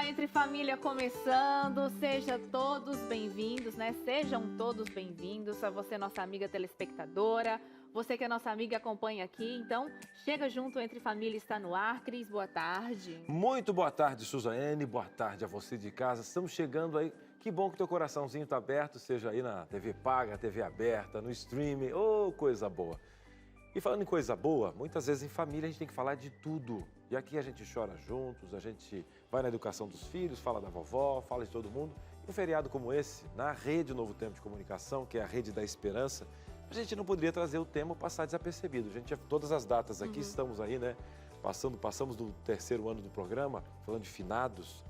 Entre Família começando, sejam todos bem-vindos, né? Sejam todos bem-vindos, a você, nossa amiga telespectadora, você que é nossa amiga acompanha aqui, então chega junto, Entre Família está no ar. Cris, boa tarde. Muito boa tarde, Suzane, boa tarde a você de casa, estamos chegando aí, que bom que teu coraçãozinho está aberto, seja aí na TV paga, TV aberta, no streaming, coisa boa. E falando em coisa boa, muitas vezes em família a gente tem que falar de tudo. E aqui a gente chora juntos, a gente vai na educação dos filhos, fala da vovó, fala de todo mundo. E um feriado como esse, na Rede Novo Tempo de Comunicação, que é a Rede da Esperança, a gente não poderia trazer o tema passar desapercebido. A gente, todas as datas aqui, estamos aí, né? Passamos do terceiro ano do programa, falando de finados.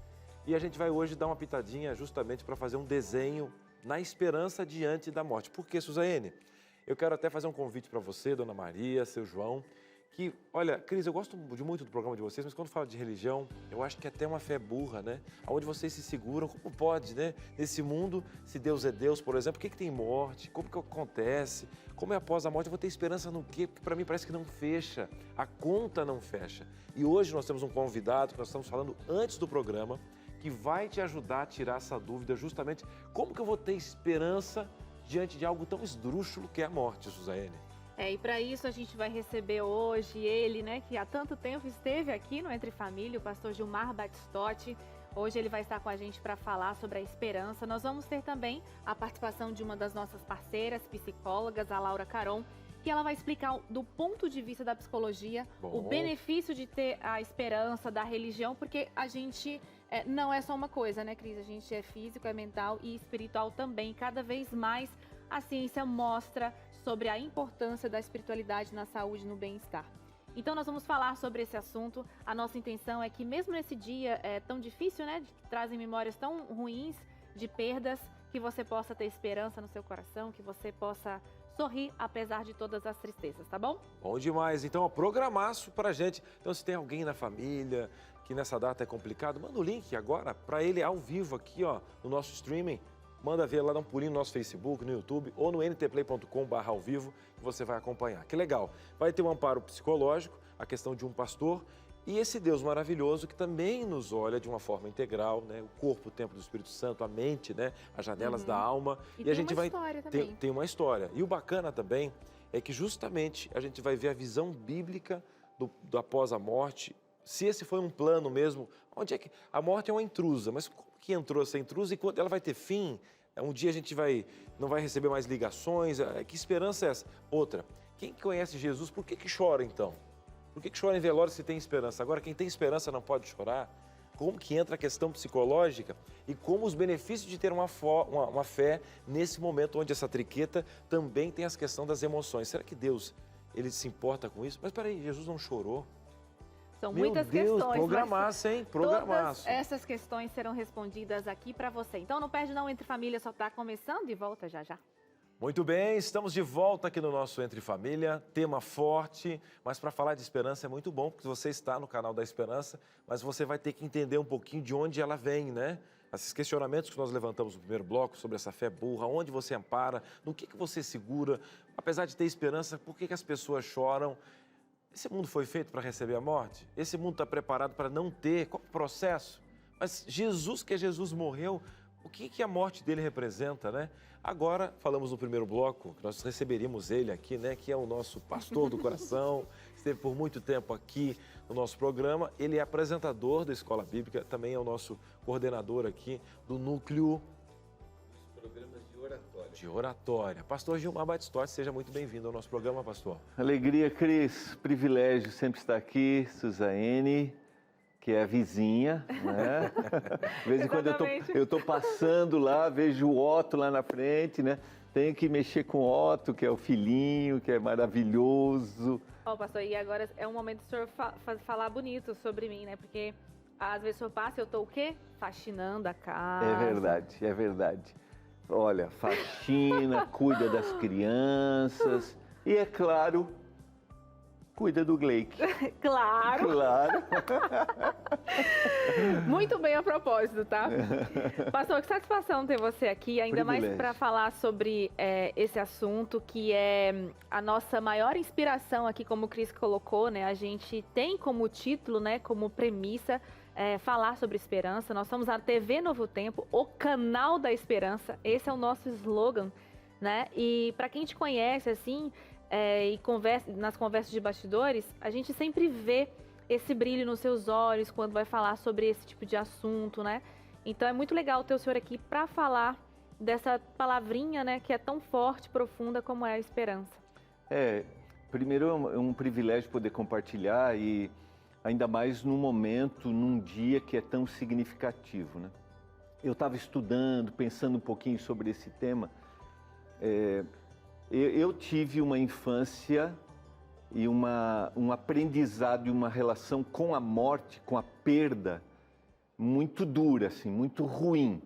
E a gente vai hoje dar uma pitadinha justamente para fazer um desenho na esperança diante da morte. Por quê, Suzane? Eu quero até fazer um convite para você, Dona Maria, seu João, que, olha, Cris, eu gosto muito do programa de vocês, mas quando fala de religião, eu acho que é até uma fé burra, né? Onde vocês se seguram, como pode, né? Nesse mundo, se Deus é Deus, por exemplo, por que tem morte? Como que acontece? Como é após a morte? Eu vou ter esperança no quê? Porque para mim parece que não fecha, a conta não fecha. E hoje nós temos um convidado, que nós estamos falando antes do programa, que vai te ajudar a tirar essa dúvida justamente, como que eu vou ter esperança diante de algo tão esdrúxulo que é a morte, Suzane? E para isso a gente vai receber hoje ele, né, que há tanto tempo esteve aqui no Entre Família, o pastor Gilmar Batistotti. Hoje ele vai estar com a gente para falar sobre a esperança. Nós vamos ter também a participação de uma das nossas parceiras, psicólogas, a Laura Caron, que ela vai explicar do ponto de vista da psicologia o benefício de ter a esperança da religião, porque a gente não é só uma coisa, né, Cris? A gente é físico, é mental e espiritual também. Cada vez mais a ciência mostra sobre a importância da espiritualidade na saúde e no bem-estar. Então nós vamos falar sobre esse assunto. A nossa intenção é que mesmo nesse dia tão difícil, né, que trazem memórias tão ruins de perdas, que você possa ter esperança no seu coração, que você possa sorrir apesar de todas as tristezas, tá bom? Bom demais. Então, programaço pra gente. Então, se tem alguém na família que nessa data é complicado, manda o link agora para ele ao vivo aqui, ó, no nosso streaming. Manda ver lá, dá um pulinho no nosso Facebook, no YouTube ou no ntplay.com/ao vivo que você vai acompanhar. Que legal. Vai ter um amparo psicológico, a questão de um pastor e esse Deus maravilhoso que também nos olha de uma forma integral, né? O corpo, o templo do Espírito Santo, a mente, né? As janelas da alma. E a gente vai tem uma história. E o bacana também é que justamente a gente vai ver a visão bíblica do após a morte. Se esse foi um plano mesmo, onde é que a morte é uma intrusa, mas como que entrou essa intrusa e quando ela vai ter fim? Um dia a gente não vai receber mais ligações, que esperança é essa? Outra, quem conhece Jesus, por que chora então? Por que chora em velório se tem esperança? Agora, quem tem esperança não pode chorar? Como que entra a questão psicológica e como os benefícios de ter uma fé nesse momento onde essa triqueta também tem as questões das emoções. Será que Deus, ele se importa com isso? Mas peraí, Jesus não chorou? São muitas questões. Programaço, hein? Programaço. Todas essas questões serão respondidas aqui para você. Então não perde não, Entre Família só está começando e volta já já. Muito bem, estamos de volta aqui no nosso Entre Família, tema forte, mas para falar de esperança é muito bom, porque você está no canal da Esperança, mas você vai ter que entender um pouquinho de onde ela vem, né? Esses questionamentos que nós levantamos no primeiro bloco sobre essa fé burra, onde você ampara, no que você segura, apesar de ter esperança, por que as pessoas choram? Esse mundo foi feito para receber a morte? Esse mundo está preparado para não ter? Qual o processo? Mas Jesus, que Jesus morreu, o que a morte dele representa, né? Agora, falamos no primeiro bloco, que nós receberíamos ele aqui, né? Que é o nosso pastor do coração, esteve por muito tempo aqui no nosso programa. Ele é apresentador da Escola Bíblica, também é o nosso coordenador aqui do núcleo Programas de oratória. De oratória. Pastor Gilmar Batistotti, seja muito bem-vindo ao nosso programa, pastor. Alegria, Cris. Privilégio sempre estar aqui. Suzane, que é a vizinha, né? De vez em quando eu tô passando lá, vejo o Otto lá na frente, né? Tenho que mexer com o Otto, que é o filhinho, que é maravilhoso. Pastor, e agora é um momento do senhor falar bonito sobre mim, né? Porque às vezes o senhor passa e eu tô o quê? Faxinando a casa. É verdade, é verdade. Olha, faxina, cuida das crianças e, é claro, Cuida do Gleick. Claro. Claro. Muito bem a propósito, tá? Pastor, que satisfação ter você aqui, ainda mais para falar sobre esse assunto que é a nossa maior inspiração aqui, como o Cris colocou, né? A gente tem como título, né, como premissa, falar sobre esperança. Nós somos a TV Novo Tempo, o canal da esperança. Esse é o nosso slogan, né? E para quem te conhece, assim, e nas conversas de bastidores, a gente sempre vê esse brilho nos seus olhos quando vai falar sobre esse tipo de assunto, né? Então é muito legal ter o senhor aqui para falar dessa palavrinha, né, que é tão forte, profunda como é a esperança. Primeiro é um privilégio poder compartilhar e ainda mais num momento, num dia que é tão significativo, né? Eu estava estudando, pensando um pouquinho sobre esse tema. Eu tive uma infância e um aprendizado e uma relação com a morte, com a perda, muito dura, assim, muito ruim,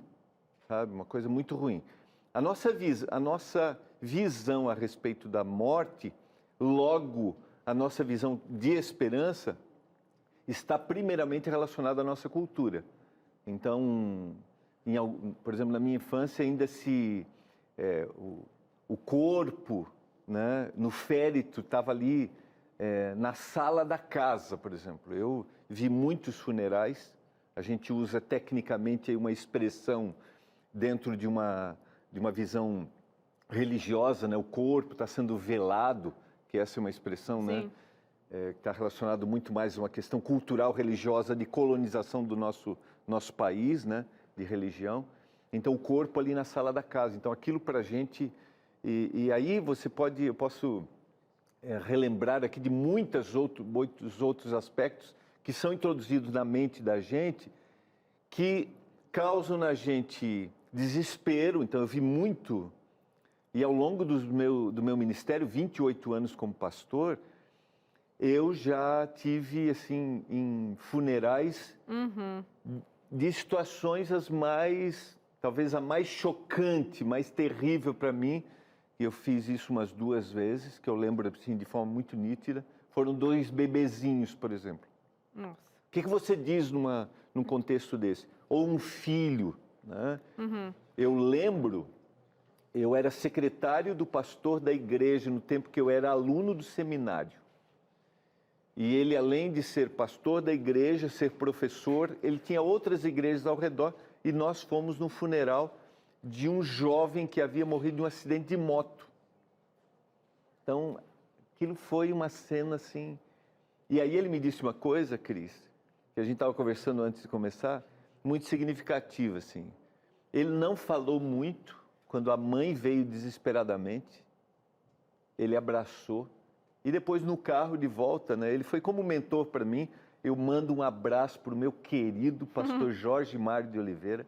sabe? Uma coisa muito ruim. A nossa visão a respeito da morte, logo a nossa visão de esperança, está primeiramente relacionada à nossa cultura. Então, por exemplo, na minha infância ainda o corpo, né, no féretro estava ali na sala da casa, por exemplo. Eu vi muitos funerais. A gente usa tecnicamente uma expressão dentro de uma visão religiosa, né? O corpo está sendo velado, que essa é uma expressão, né? Que está relacionado muito mais a uma questão cultural, religiosa, de colonização do nosso país, né? De religião. Então, o corpo ali na sala da casa. Então, aquilo para a gente... E aí eu posso relembrar aqui de muitos outros aspectos que são introduzidos na mente da gente, que causam na gente desespero. Então, eu vi muito, e ao longo do meu ministério, 28 anos como pastor, eu já tive, assim, em funerais, de situações talvez a mais chocante, mais terrível para mim. Eu fiz isso umas 2 vezes, que eu lembro, assim, de forma muito nítida. Foram 2 bebezinhos, por exemplo. Nossa. O que você diz num contexto desse? Ou um filho, né? Eu lembro, eu era secretário do pastor da igreja no tempo que eu era aluno do seminário. E ele, além de ser pastor da igreja, ser professor, ele tinha outras igrejas ao redor, e nós fomos no funeral de um jovem que havia morrido de um acidente de moto. Então, aquilo foi uma cena assim... E aí ele me disse uma coisa, Cris, que a gente estava conversando antes de começar, muito significativa, assim. Ele não falou muito. Quando a mãe veio desesperadamente, ele abraçou. E depois no carro de volta, né, ele foi como mentor para mim. Eu mando um abraço para o meu querido pastor Jorge Mário de Oliveira.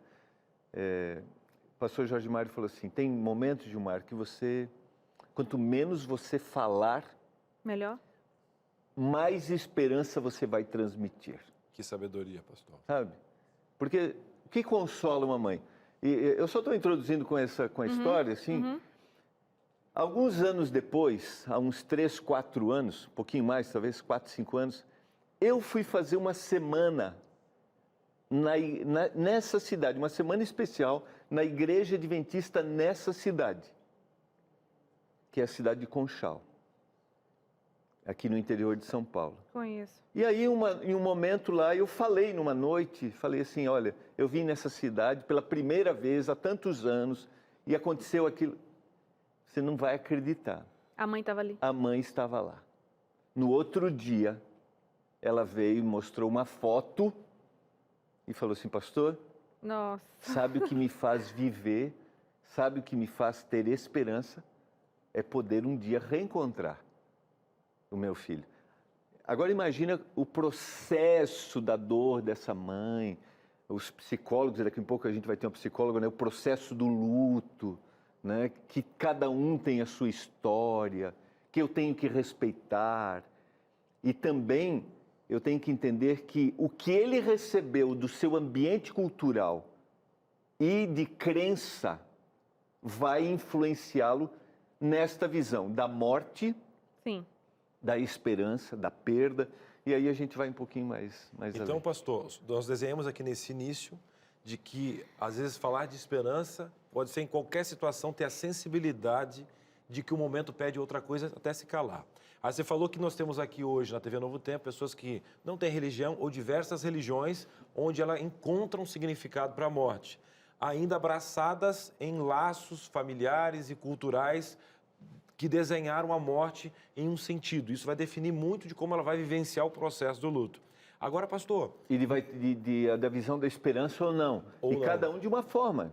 O pastor Jorge Mário falou assim, tem momentos, Gilmar, que quanto menos você falar, melhor, mais esperança você vai transmitir. Que sabedoria, pastor. Sabe? Porque o que consola uma mãe? E eu só estou introduzindo com a história, assim. Alguns anos depois, há uns 3, 4 anos, um pouquinho mais, talvez 4, 5 anos, eu fui fazer uma semana nessa cidade, uma semana especial, na Igreja Adventista nessa cidade, que é a cidade de Conchal, aqui no interior de São Paulo. Conheço. E aí, em um momento lá, eu falei numa noite, falei assim, olha, eu vim nessa cidade pela primeira vez há tantos anos e aconteceu aquilo. Você não vai acreditar. A mãe estava ali? A mãe estava lá. No outro dia, ela veio e mostrou uma foto e falou assim, pastor, nossa, sabe o que me faz viver, sabe o que me faz ter esperança? É poder um dia reencontrar o meu filho. Agora imagina o processo da dor dessa mãe, os psicólogos, daqui a pouco a gente vai ter uma psicóloga, né? O processo do luto, né? Que cada um tem a sua história, que eu tenho que respeitar. E também eu tenho que entender que o que ele recebeu do seu ambiente cultural e de crença vai influenciá-lo nesta visão da morte, sim, da esperança, da perda, e aí a gente vai um pouquinho mais Então, além. pastor, nós desenhamos aqui nesse início de que, às vezes, falar de esperança pode ser em qualquer situação ter a sensibilidade de que o momento pede outra coisa até se calar. Aí você falou que nós temos aqui hoje na TV Novo Tempo pessoas que não têm religião ou diversas religiões onde ela encontra um significado para a morte, ainda abraçadas em laços familiares e culturais que desenharam a morte em um sentido. Isso vai definir muito de como ela vai vivenciar o processo do luto. Agora, pastor... Ele vai da visão da esperança ou não. Ou e não. cada um de uma forma.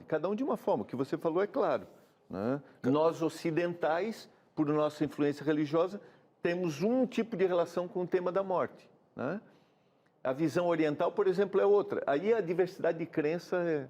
O que você falou é claro. Né? Nós ocidentais, por nossa influência religiosa, temos um tipo de relação com o tema da morte. Né? A visão oriental, por exemplo, é outra. Aí a diversidade de crença é...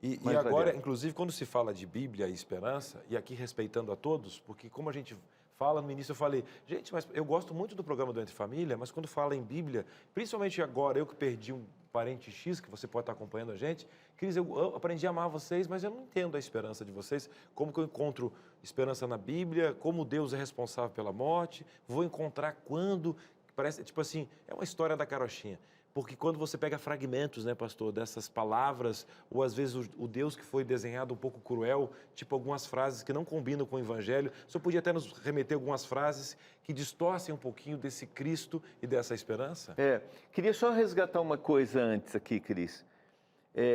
E agora, inclusive, quando se fala de Bíblia e esperança, e aqui respeitando a todos, porque como a gente fala no início, eu falei, gente, mas eu gosto muito do programa do Entre Família, mas quando fala em Bíblia, principalmente agora, eu que perdi um parente X, que você pode estar acompanhando a gente, Cris, eu aprendi a amar vocês, mas eu não entendo a esperança de vocês, como que eu encontro esperança na Bíblia, como Deus é responsável pela morte, vou encontrar quando, parece, tipo assim, é uma história da carochinha. Porque quando você pega fragmentos, né, pastor, dessas palavras, ou às vezes o Deus que foi desenhado um pouco cruel, tipo algumas frases que não combinam com o Evangelho, o senhor podia até nos remeter algumas frases que distorcem um pouquinho desse Cristo e dessa esperança? Queria só resgatar uma coisa antes aqui, Cris.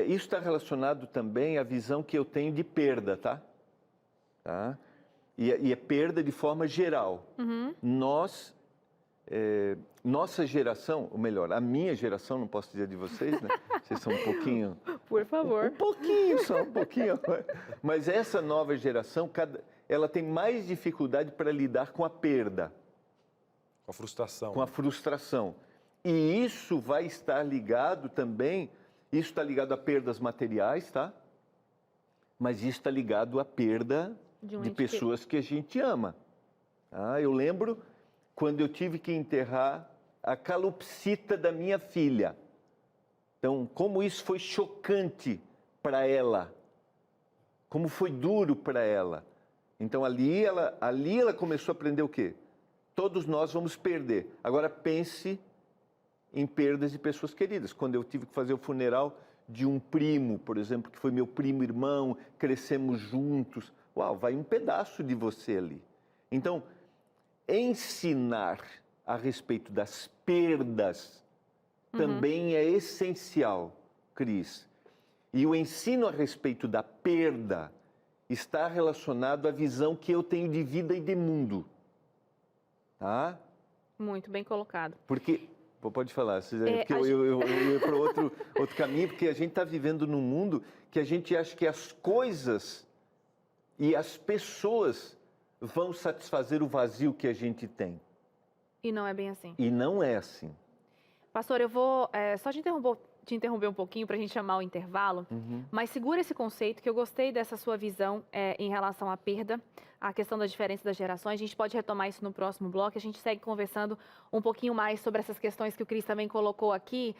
Isso está relacionado também à visão que eu tenho de perda, tá? E é perda de forma geral. Uhum. Nossa geração, ou melhor, a minha geração, não posso dizer de vocês, né? Vocês são um pouquinho... Por favor. Um pouquinho só, um pouquinho. Mas essa nova geração, ela tem mais dificuldade para lidar com a perda. Com a frustração. Com a frustração. E isso vai estar ligado também, isso está ligado a perdas materiais, tá? Mas isso está ligado à perda de pessoas que a gente ama. Eu lembro quando eu tive que enterrar a calopsita da minha filha. Então, como isso foi chocante para ela. Como foi duro para ela. Então, ali ela começou a aprender o quê? Todos nós vamos perder. Agora, pense em perdas de pessoas queridas. Quando eu tive que fazer o funeral de um primo, por exemplo, que foi meu primo-irmão, crescemos juntos. Uau, vai um pedaço de você ali. Então, ensinar a respeito das perdas também é essencial, Cris. E o ensino a respeito da perda está relacionado à visão que eu tenho de vida e de mundo. Tá? Muito bem colocado. Porque, pode falar, porque eu ia para outro caminho, porque a gente está vivendo num mundo que a gente acha que as coisas e as pessoas vão satisfazer o vazio que a gente tem. E não é bem assim. E não é assim. Pastor, eu vou só te interromper um pouquinho para a gente chamar o intervalo, mas segura esse conceito que eu gostei dessa sua visão em relação à perda, a questão da diferença das gerações. A gente pode retomar isso no próximo bloco. A gente segue conversando um pouquinho mais sobre essas questões que o Cris também colocou aqui,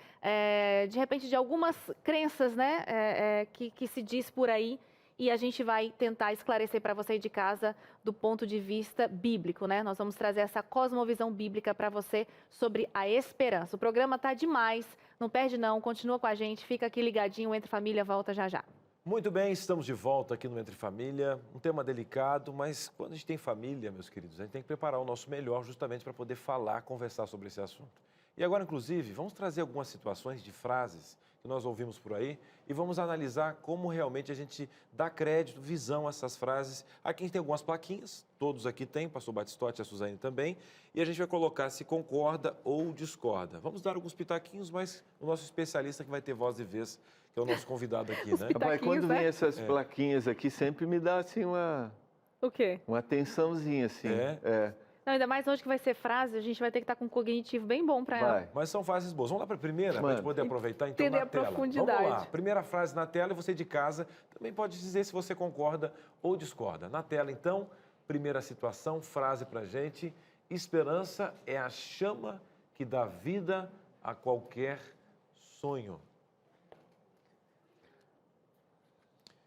de repente de algumas crenças, né, que se diz por aí. E a gente vai tentar esclarecer para você de casa do ponto de vista bíblico, né? Nós vamos trazer essa cosmovisão bíblica para você sobre a esperança. O programa tá demais, não perde não, continua com a gente, fica aqui ligadinho, Entre Família volta já já. Muito bem, estamos de volta aqui no Entre Família, um tema delicado, mas quando a gente tem família, meus queridos, a gente tem que preparar o nosso melhor justamente para poder falar, conversar sobre esse assunto. E agora, inclusive, vamos trazer algumas situações de frases que nós ouvimos por aí e vamos analisar como realmente a gente dá crédito, visão a essas frases. Aqui a gente tem algumas plaquinhas, todos aqui têm, o pastor Batistotti e a Suzane também, e a gente vai colocar se concorda ou discorda. Vamos dar alguns pitaquinhos, mas o nosso especialista que vai ter voz e vez, que é o nosso convidado aqui, né? Rapaz, quando vem essas plaquinhas aqui, sempre me dá assim O quê? Uma atençãozinha assim. Não, ainda mais hoje que vai ser frase, a gente vai ter que estar com um cognitivo bem bom para ela. Mas são frases boas. Vamos lá para a primeira, para a gente poder aproveitar então entender na tela. A profundidade. Vamos lá. Primeira frase na tela e você de casa também pode dizer se você concorda ou discorda. Na tela, então, primeira situação, frase para a gente. Esperança é a chama que dá vida a qualquer sonho.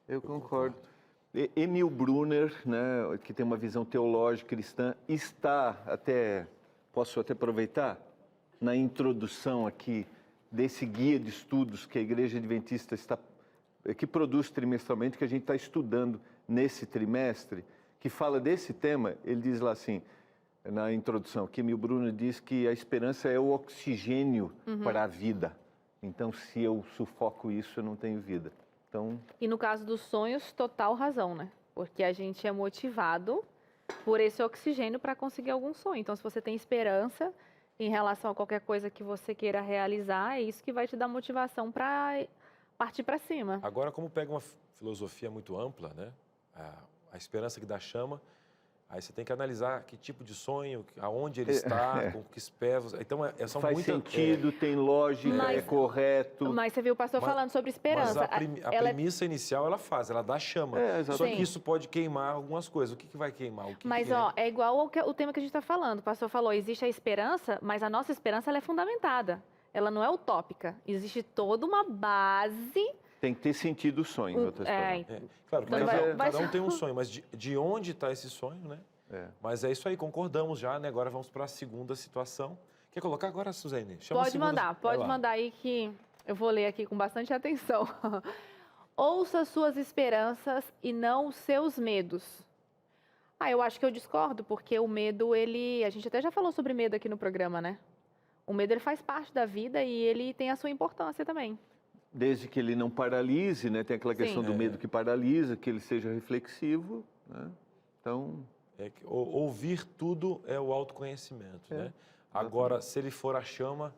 Eu concordo. Emil Brunner, né, que tem uma visão teológica cristã, está até posso até aproveitar, na introdução aqui desse guia de estudos que a Igreja Adventista que produz trimestralmente, que a gente está estudando nesse trimestre, que fala desse tema. Ele diz lá assim, na introdução, que o Bruno diz que a esperança é o oxigênio para a vida. Então, se eu sufoco isso, eu não tenho vida. Então... E no caso dos sonhos, total razão, né? Porque a gente é motivado por esse oxigênio para conseguir algum sonho. Então, se você tem esperança em relação a qualquer coisa que você queira realizar, é isso que vai te dar motivação para partir para cima. Agora, como pega uma filosofia muito ampla, né? A esperança que dá chama, aí você tem que analisar que tipo de sonho, aonde ele está, com que espécies. Então, são faz sentido, tem lógica, é correto. Mas você viu o pastor falando sobre esperança. Mas a premissa inicial ela dá chama. Só que isso pode queimar algumas coisas. O que vai queimar? É igual o tema que a gente está falando. O pastor falou, existe a esperança, mas a nossa esperança ela é fundamentada. Ela não é utópica. Existe toda uma base... Tem que ter sentido o sonho. Claro, cada um tem um sonho, mas de onde está esse sonho, né? Mas é isso aí, concordamos já, né? Agora vamos para a segunda situação. Quer colocar agora, Suzane? Pode mandar aí que eu vou ler aqui com bastante atenção. Ouça suas esperanças e não os seus medos. Eu acho que eu discordo, porque o medo, a gente até já falou sobre medo aqui no programa, né? O medo, ele faz parte da vida e ele tem a sua importância também. Desde que ele não paralise, né? Tem aquela questão do medo que paralisa, que ele seja reflexivo, né? Então... ouvir tudo é o autoconhecimento, né? Agora, se ele for a chama,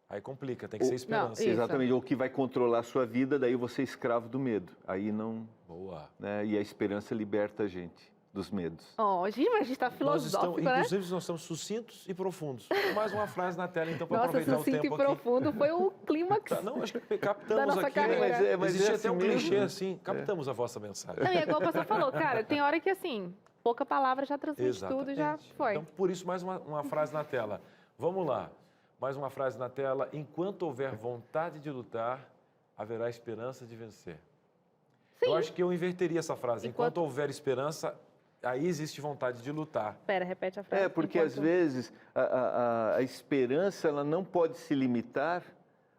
aí complica, tem que ser esperança. Exatamente, o que vai controlar a sua vida, daí você é escravo do medo. Aí não... Boa. Né? E a esperança liberta a gente dos medos. Gente, mas a gente está filosófico, né? Inclusive, nós estamos sucintos e profundos. Mais uma frase na tela, então, para aproveitar o tempo aqui. Sucinto e profundo foi o clímax Não, acho que captamos da nossa aqui. Carreira. Mas existe até um clichê assim, captamos a vossa mensagem. Não, e é igual o pastor falou, cara, tem hora que assim, pouca palavra já transmite tudo, já foi. Então, por isso, mais uma frase na tela. Vamos lá. Mais uma frase na tela. Enquanto houver vontade de lutar, haverá esperança de vencer. Sim. Eu acho que eu inverteria essa frase. Enquanto houver esperança, aí existe vontade de lutar. Espera, repete a frase. Porque às vezes a esperança ela não pode se limitar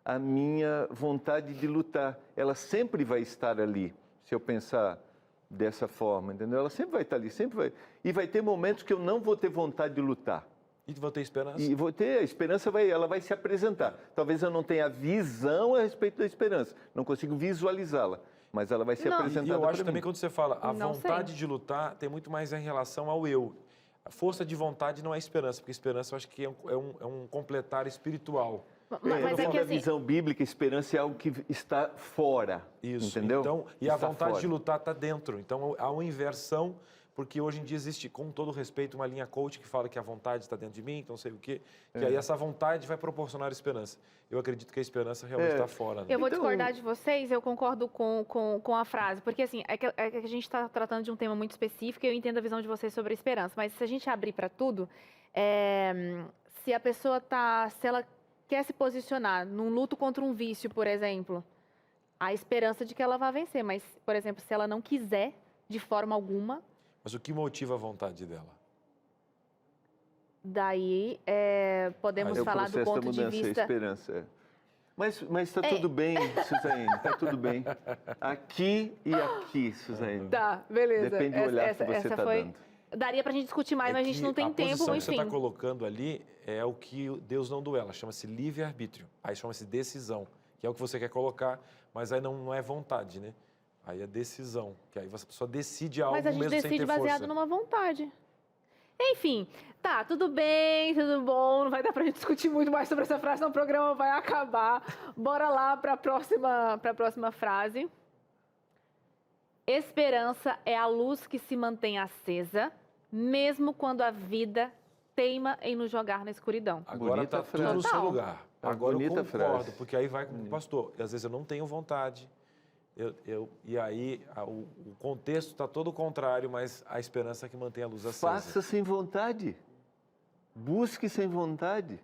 à minha vontade de lutar. Ela sempre vai estar ali, se eu pensar dessa forma, entendeu? Ela sempre vai estar ali, sempre vai. E vai ter momentos que eu não vou ter vontade de lutar. E vou ter esperança? E vou ter, a esperança ela vai se apresentar. Talvez eu não tenha visão a respeito da esperança, não consigo visualizá-la. Mas ela vai ser apresentada. E eu acho também, quando você fala a vontade de lutar, tem muito mais em relação ao eu. A força de vontade não é esperança, porque esperança eu acho que é um completar espiritual. Mas é que a visão bíblica, esperança é algo que está fora. Isso, entendeu? Então, e a vontade de lutar está dentro. Então, há uma inversão, porque hoje em dia existe, com todo respeito, uma linha coach que fala que a vontade está dentro de mim, então não sei o quê, que aí essa vontade vai proporcionar esperança. Eu acredito que a esperança realmente está fora. Né? Eu vou discordar de vocês, eu concordo com a frase, porque assim, é que a gente está tratando de um tema muito específico e eu entendo a visão de vocês sobre a esperança, mas se a gente abrir para tudo, se a pessoa se ela quer se posicionar num luto contra um vício, por exemplo, há esperança de que ela vai vencer, mas, por exemplo, se ela não quiser, de forma alguma... Mas o que motiva a vontade dela? Daí, podemos falar do ponto de vista... É esperança. Mas está tudo bem, Suzane, está tudo bem. Aqui e aqui, Suzane. Tá, beleza. Depende do olhar que você está dando. Daria para a gente discutir mais, mas a gente não tem tempo, enfim. A posição que você está colocando ali é o que Deus não duela, chama-se livre-arbítrio. Aí chama-se decisão, que é o que você quer colocar, mas aí não é vontade, né? Aí é decisão, que aí você só decide algo mesmo sem ter força. Mas a gente decide baseado numa vontade. Enfim, tá, tudo bem, tudo bom, não vai dar pra gente discutir muito mais sobre essa frase, senão o programa vai acabar. Bora lá para a próxima frase. Esperança é a luz que se mantém acesa, mesmo quando a vida teima em nos jogar na escuridão. Agora está tudo no seu lugar. Agora eu concordo, frase. porque aí vai com o pastor. E às vezes eu não tenho vontade. E aí o contexto está todo o contrário, mas a esperança é que mantém a luz acesa. Faça sem vontade. Busque sem vontade.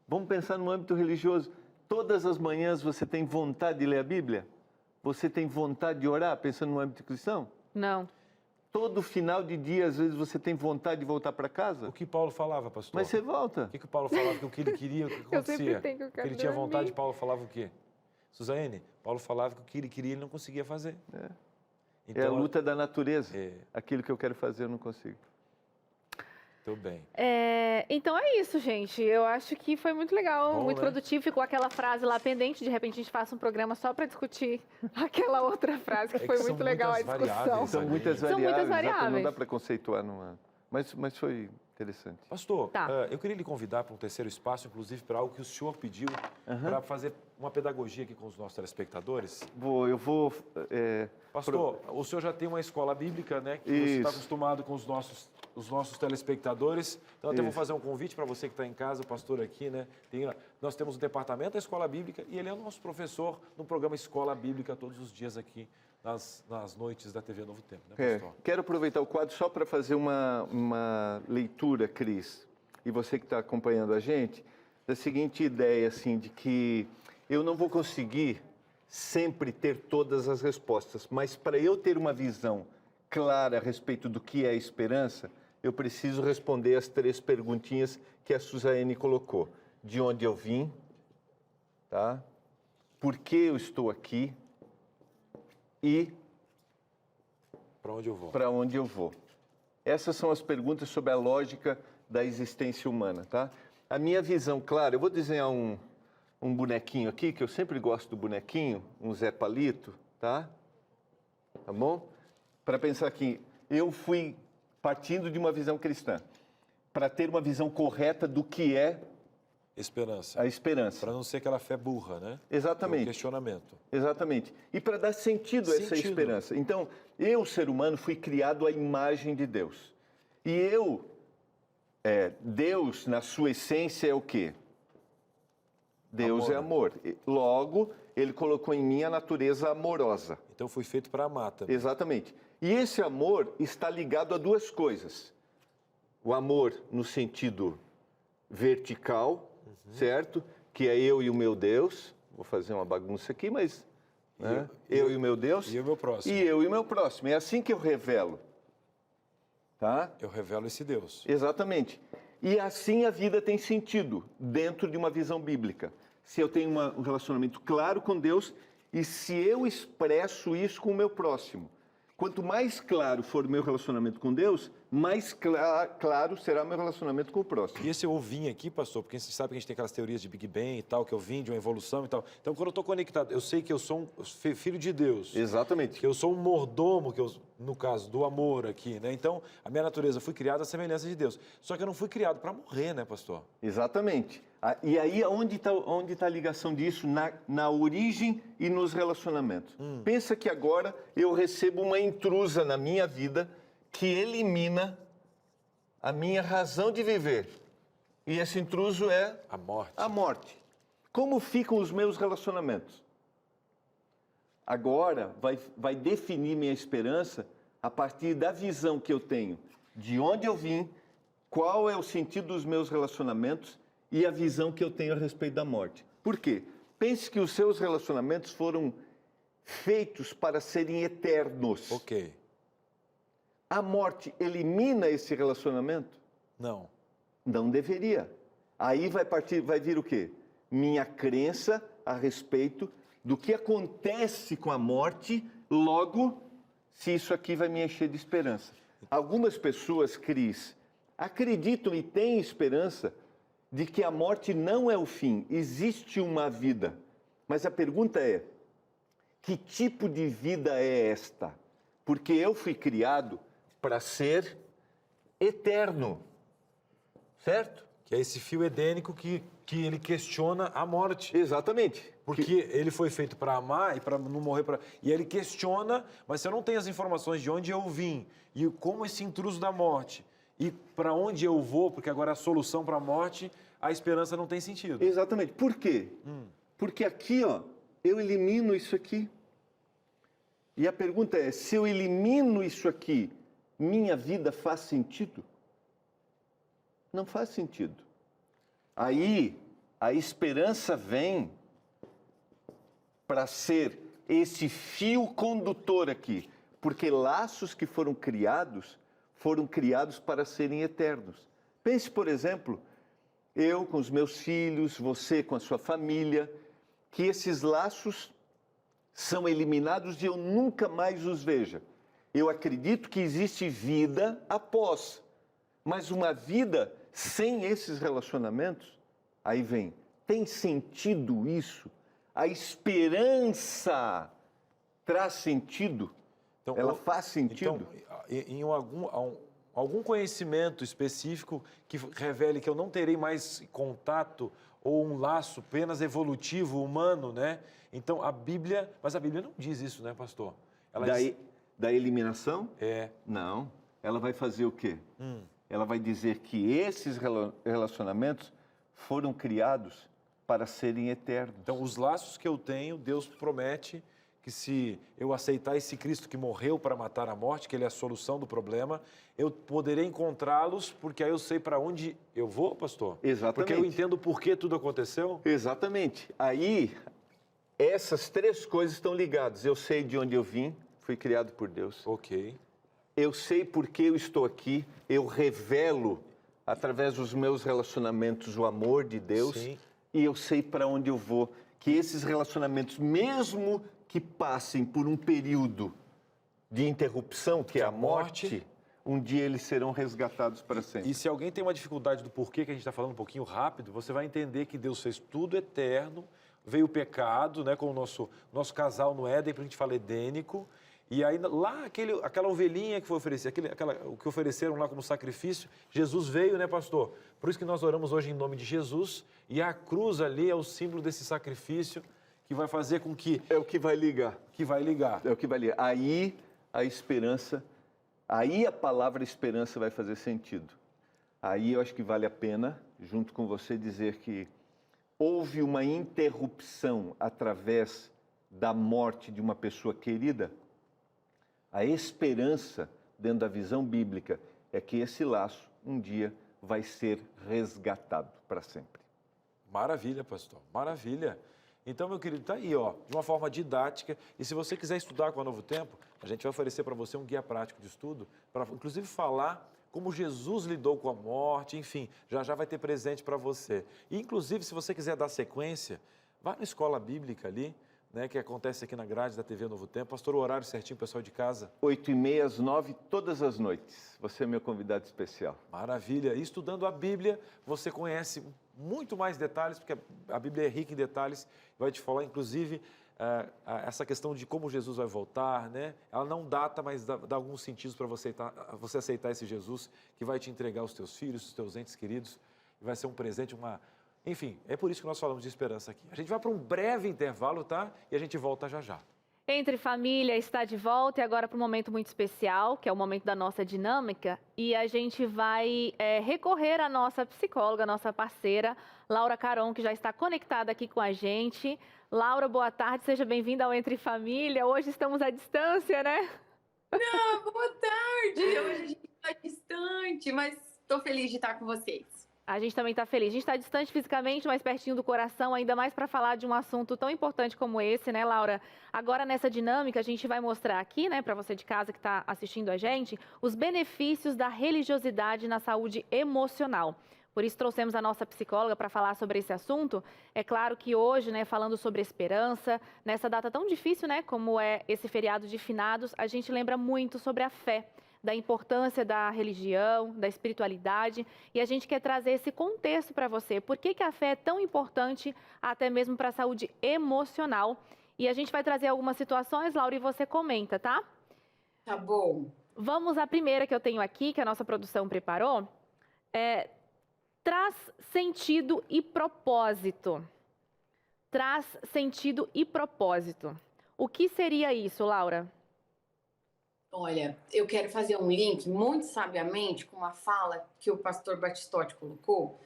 Vamos pensar no âmbito religioso. Todas as manhãs você tem vontade de ler a Bíblia? Você tem vontade de orar pensando no âmbito cristão? Não. Todo final de dia, às vezes, você tem vontade de voltar para casa. O que Paulo falava, pastor? Mas você volta. O que Paulo falava que o que ele queria, o que acontecia? Eu sempre tenho que eu quero Ele tinha dormir. vontade, Paulo falava o quê? Suzane, Paulo falava que o que ele queria, ele não conseguia fazer. É a luta da natureza. É. Aquilo que eu quero fazer, eu não consigo. Muito bem. Então é isso, gente. Eu acho que foi muito legal, Bom, muito né? produtivo. Ficou aquela frase lá pendente. De repente a gente faça um programa só para discutir aquela outra frase, que foi são muito legal a muitas discussão. variáveis. São muitas São variáveis. muitas variáveis. Não dá para conceituar numa... Mas foi interessante. Pastor, Tá. eu queria lhe convidar para um terceiro espaço, inclusive para algo que o senhor pediu, para fazer uma pedagogia aqui com os nossos telespectadores. Eu vou... Pastor, o senhor já tem uma escola bíblica, né? Que você Isso. está acostumado com os nossos telespectadores. Então, até vou fazer um convite para você que está em casa, o pastor aqui, né? Nós temos um departamento da escola bíblica e ele é o nosso professor no programa Escola Bíblica todos os dias aqui nas noites da TV Novo Tempo, né, pastor? Quero aproveitar o quadro só para fazer uma leitura, Cris, e você que está acompanhando a gente, da seguinte ideia, assim, de que eu não vou conseguir sempre ter todas as respostas, mas para eu ter uma visão clara a respeito do que é esperança, eu preciso responder as 3 perguntinhas que a Suzane colocou. De onde eu vim, tá? Por que eu estou aqui e Para onde eu vou? para onde eu vou. Essas são as perguntas sobre a lógica da existência humana, tá? A minha visão, claro, eu vou desenhar um bonequinho aqui, que eu sempre gosto do bonequinho, um Zé Palito, tá? Tá bom? Para pensar que eu fui partindo de uma visão cristã, para ter uma visão correta do que é Esperança. a esperança. Para não ser aquela fé burra, né? Exatamente. É um questionamento. Exatamente. E para dar sentido a essa Sentido. esperança. Então, eu, ser humano, fui criado à imagem de Deus. E Deus, na sua essência, é o quê? Deus é amor. Logo, ele colocou em mim a natureza amorosa. Então, fui feito para amar também. Exatamente. E esse amor está ligado a 2 coisas. O amor no sentido vertical, certo? Que é eu e o meu Deus. Vou fazer uma bagunça aqui, mas... né? Eu e o meu Deus. E o meu próximo. E eu e o meu próximo. É assim que eu revelo. Tá? Eu revelo esse Deus. Exatamente. E assim a vida tem sentido dentro de uma visão bíblica. Se eu tenho um relacionamento claro com Deus e se eu expresso isso com o meu próximo. Quanto mais claro for o meu relacionamento com Deus, mais claro será o meu relacionamento com o próximo. E esse eu vim aqui, pastor, porque você sabe que a gente tem aquelas teorias de Big Bang e tal, que eu vim de uma evolução e tal. Então, quando eu estou conectado, eu sei que eu sou um filho de Deus. Exatamente. Que eu sou um mordomo, no caso do amor aqui, né? Então, a minha natureza foi criada à semelhança de Deus. Só que eu não fui criado para morrer, né, pastor? Exatamente. E aí, onde tá a ligação disso? Na origem e nos relacionamentos. Pensa que agora eu recebo uma intrusa na minha vida que elimina a minha razão de viver. E esse intruso é A morte. a morte. Como ficam os meus relacionamentos? Agora vai definir minha esperança a partir da visão que eu tenho de onde eu vim, qual é o sentido dos meus relacionamentos e a visão que eu tenho a respeito da morte. Por quê? Pense que os seus relacionamentos foram feitos para serem eternos. Ok. A morte elimina esse relacionamento? Não. Não deveria. Aí vai vir o quê? Minha crença a respeito do que acontece com a morte, logo, se isso aqui vai me encher de esperança. Algumas pessoas, Cris, acreditam e têm esperança de que a morte não é o fim, existe uma vida. Mas a pergunta é, que tipo de vida é esta? Porque eu fui criado para ser eterno, certo? Que é esse fio edênico que ele questiona a morte. Exatamente. Porque ele foi feito para amar e para não morrer. E ele questiona, mas se eu não tenho as informações de onde eu vim e como esse intruso da morte e para onde eu vou, porque agora a solução para a morte, a esperança não tem sentido. Exatamente. Por quê? Porque aqui, ó, eu elimino isso aqui. E a pergunta é, se eu elimino isso aqui, minha vida faz sentido? Não faz sentido. Aí, a esperança vem para ser esse fio condutor aqui. porque laços que foram criados para serem eternos. Pense, por exemplo, eu com os meus filhos, você com a sua família, que esses laços são eliminados e eu nunca mais os veja. Eu acredito que existe vida após, mas uma vida sem esses relacionamentos, aí vem, tem sentido isso? A esperança traz sentido? Então, ela faz sentido? Então, algum conhecimento específico que revele que eu não terei mais contato ou um laço apenas evolutivo, humano, né? Então, mas a Bíblia não diz isso, né, pastor? Da eliminação? É. Não. Ela vai fazer o quê? Ela vai dizer que esses relacionamentos foram criados para serem eternos. Então, os laços que eu tenho, Deus promete que se eu aceitar esse Cristo que morreu para matar a morte, que Ele é a solução do problema, eu poderei encontrá-los, porque aí eu sei para onde eu vou, pastor? Exatamente. Porque eu entendo por que tudo aconteceu? Exatamente. Aí, essas três coisas estão ligadas. Eu sei de onde eu vim, fui criado por Deus. Ok. Eu sei por que eu estou aqui, eu revelo, através dos meus relacionamentos, o amor de Deus. Sim. E eu sei para onde eu vou. Que esses relacionamentos, mesmo que passem por um período de interrupção, que é a morte, um dia eles serão resgatados para sempre. E se alguém tem uma dificuldade do porquê que a gente está falando um pouquinho rápido, você vai entender que Deus fez tudo eterno, veio o pecado, né, com o nosso casal no Éden, para a gente falar edênico, e aí lá aquela ovelhinha que foi oferecida, o que ofereceram lá como sacrifício, Jesus veio, né, pastor? Por isso que nós oramos hoje em nome de Jesus, e a cruz ali é o símbolo desse sacrifício, que vai fazer com que... É o que vai ligar. Que vai ligar. É o que vai ligar. Aí a esperança, aí a palavra esperança vai fazer sentido. Aí eu acho que vale a pena, junto com você, dizer que houve uma interrupção através da morte de uma pessoa querida. A esperança, dentro da visão bíblica, é que esse laço, um dia, vai ser resgatado para sempre. Maravilha, pastor. Maravilha. Então, meu querido, está aí, ó, de uma forma didática. E se você quiser estudar com a Novo Tempo, a gente vai oferecer para você um guia prático de estudo, para inclusive falar como Jesus lidou com a morte, enfim, já vai ter presente para você. E, inclusive, se você quiser dar sequência, vá na escola bíblica ali, né, que acontece aqui na grade da TV Novo Tempo. Pastor, o horário certinho, pessoal de casa? 8h30 às 9h, todas as noites. Você é meu convidado especial. Maravilha. E estudando a Bíblia, você conhece muito mais detalhes, porque a Bíblia é rica em detalhes, vai te falar, inclusive, essa questão de como Jesus vai voltar, né? Ela não data, mas dá alguns sentidos para você aceitar esse Jesus que vai te entregar os teus filhos, os teus entes queridos, e vai ser um presente, Enfim, é por isso que nós falamos de esperança aqui. A gente vai para um breve intervalo, tá? E a gente volta já já. Entre Família está de volta e agora para um momento muito especial, que é o momento da nossa dinâmica. E a gente vai recorrer à nossa psicóloga, à nossa parceira, Laura Caron, que já está conectada aqui com a gente. Laura, boa tarde, seja bem-vinda ao Entre Família. Hoje estamos à distância, né? Não, boa tarde! Hoje a gente está distante, mas estou feliz de estar com vocês. A gente também está feliz. A gente está distante fisicamente, mas pertinho do coração, ainda mais para falar de um assunto tão importante como esse, né, Laura? Agora, nessa dinâmica, a gente vai mostrar aqui, né, para você de casa que está assistindo a gente, os benefícios da religiosidade na saúde emocional. Por isso, trouxemos a nossa psicóloga para falar sobre esse assunto. É claro que hoje, né, falando sobre esperança, nessa data tão difícil, né, como é esse feriado de finados, a gente lembra muito sobre a fé, da importância da religião, da espiritualidade, e a gente quer trazer esse contexto para você. Por que a fé é tão importante até mesmo para a saúde emocional? E a gente vai trazer algumas situações, Laura, e você comenta, tá? Tá bom. Vamos à primeira que eu tenho aqui, que a nossa produção preparou. Traz sentido e propósito. Traz sentido e propósito. O que seria isso, Laura? Olha, eu quero fazer um link muito sabiamente com uma fala que o pastor Batistotti colocou,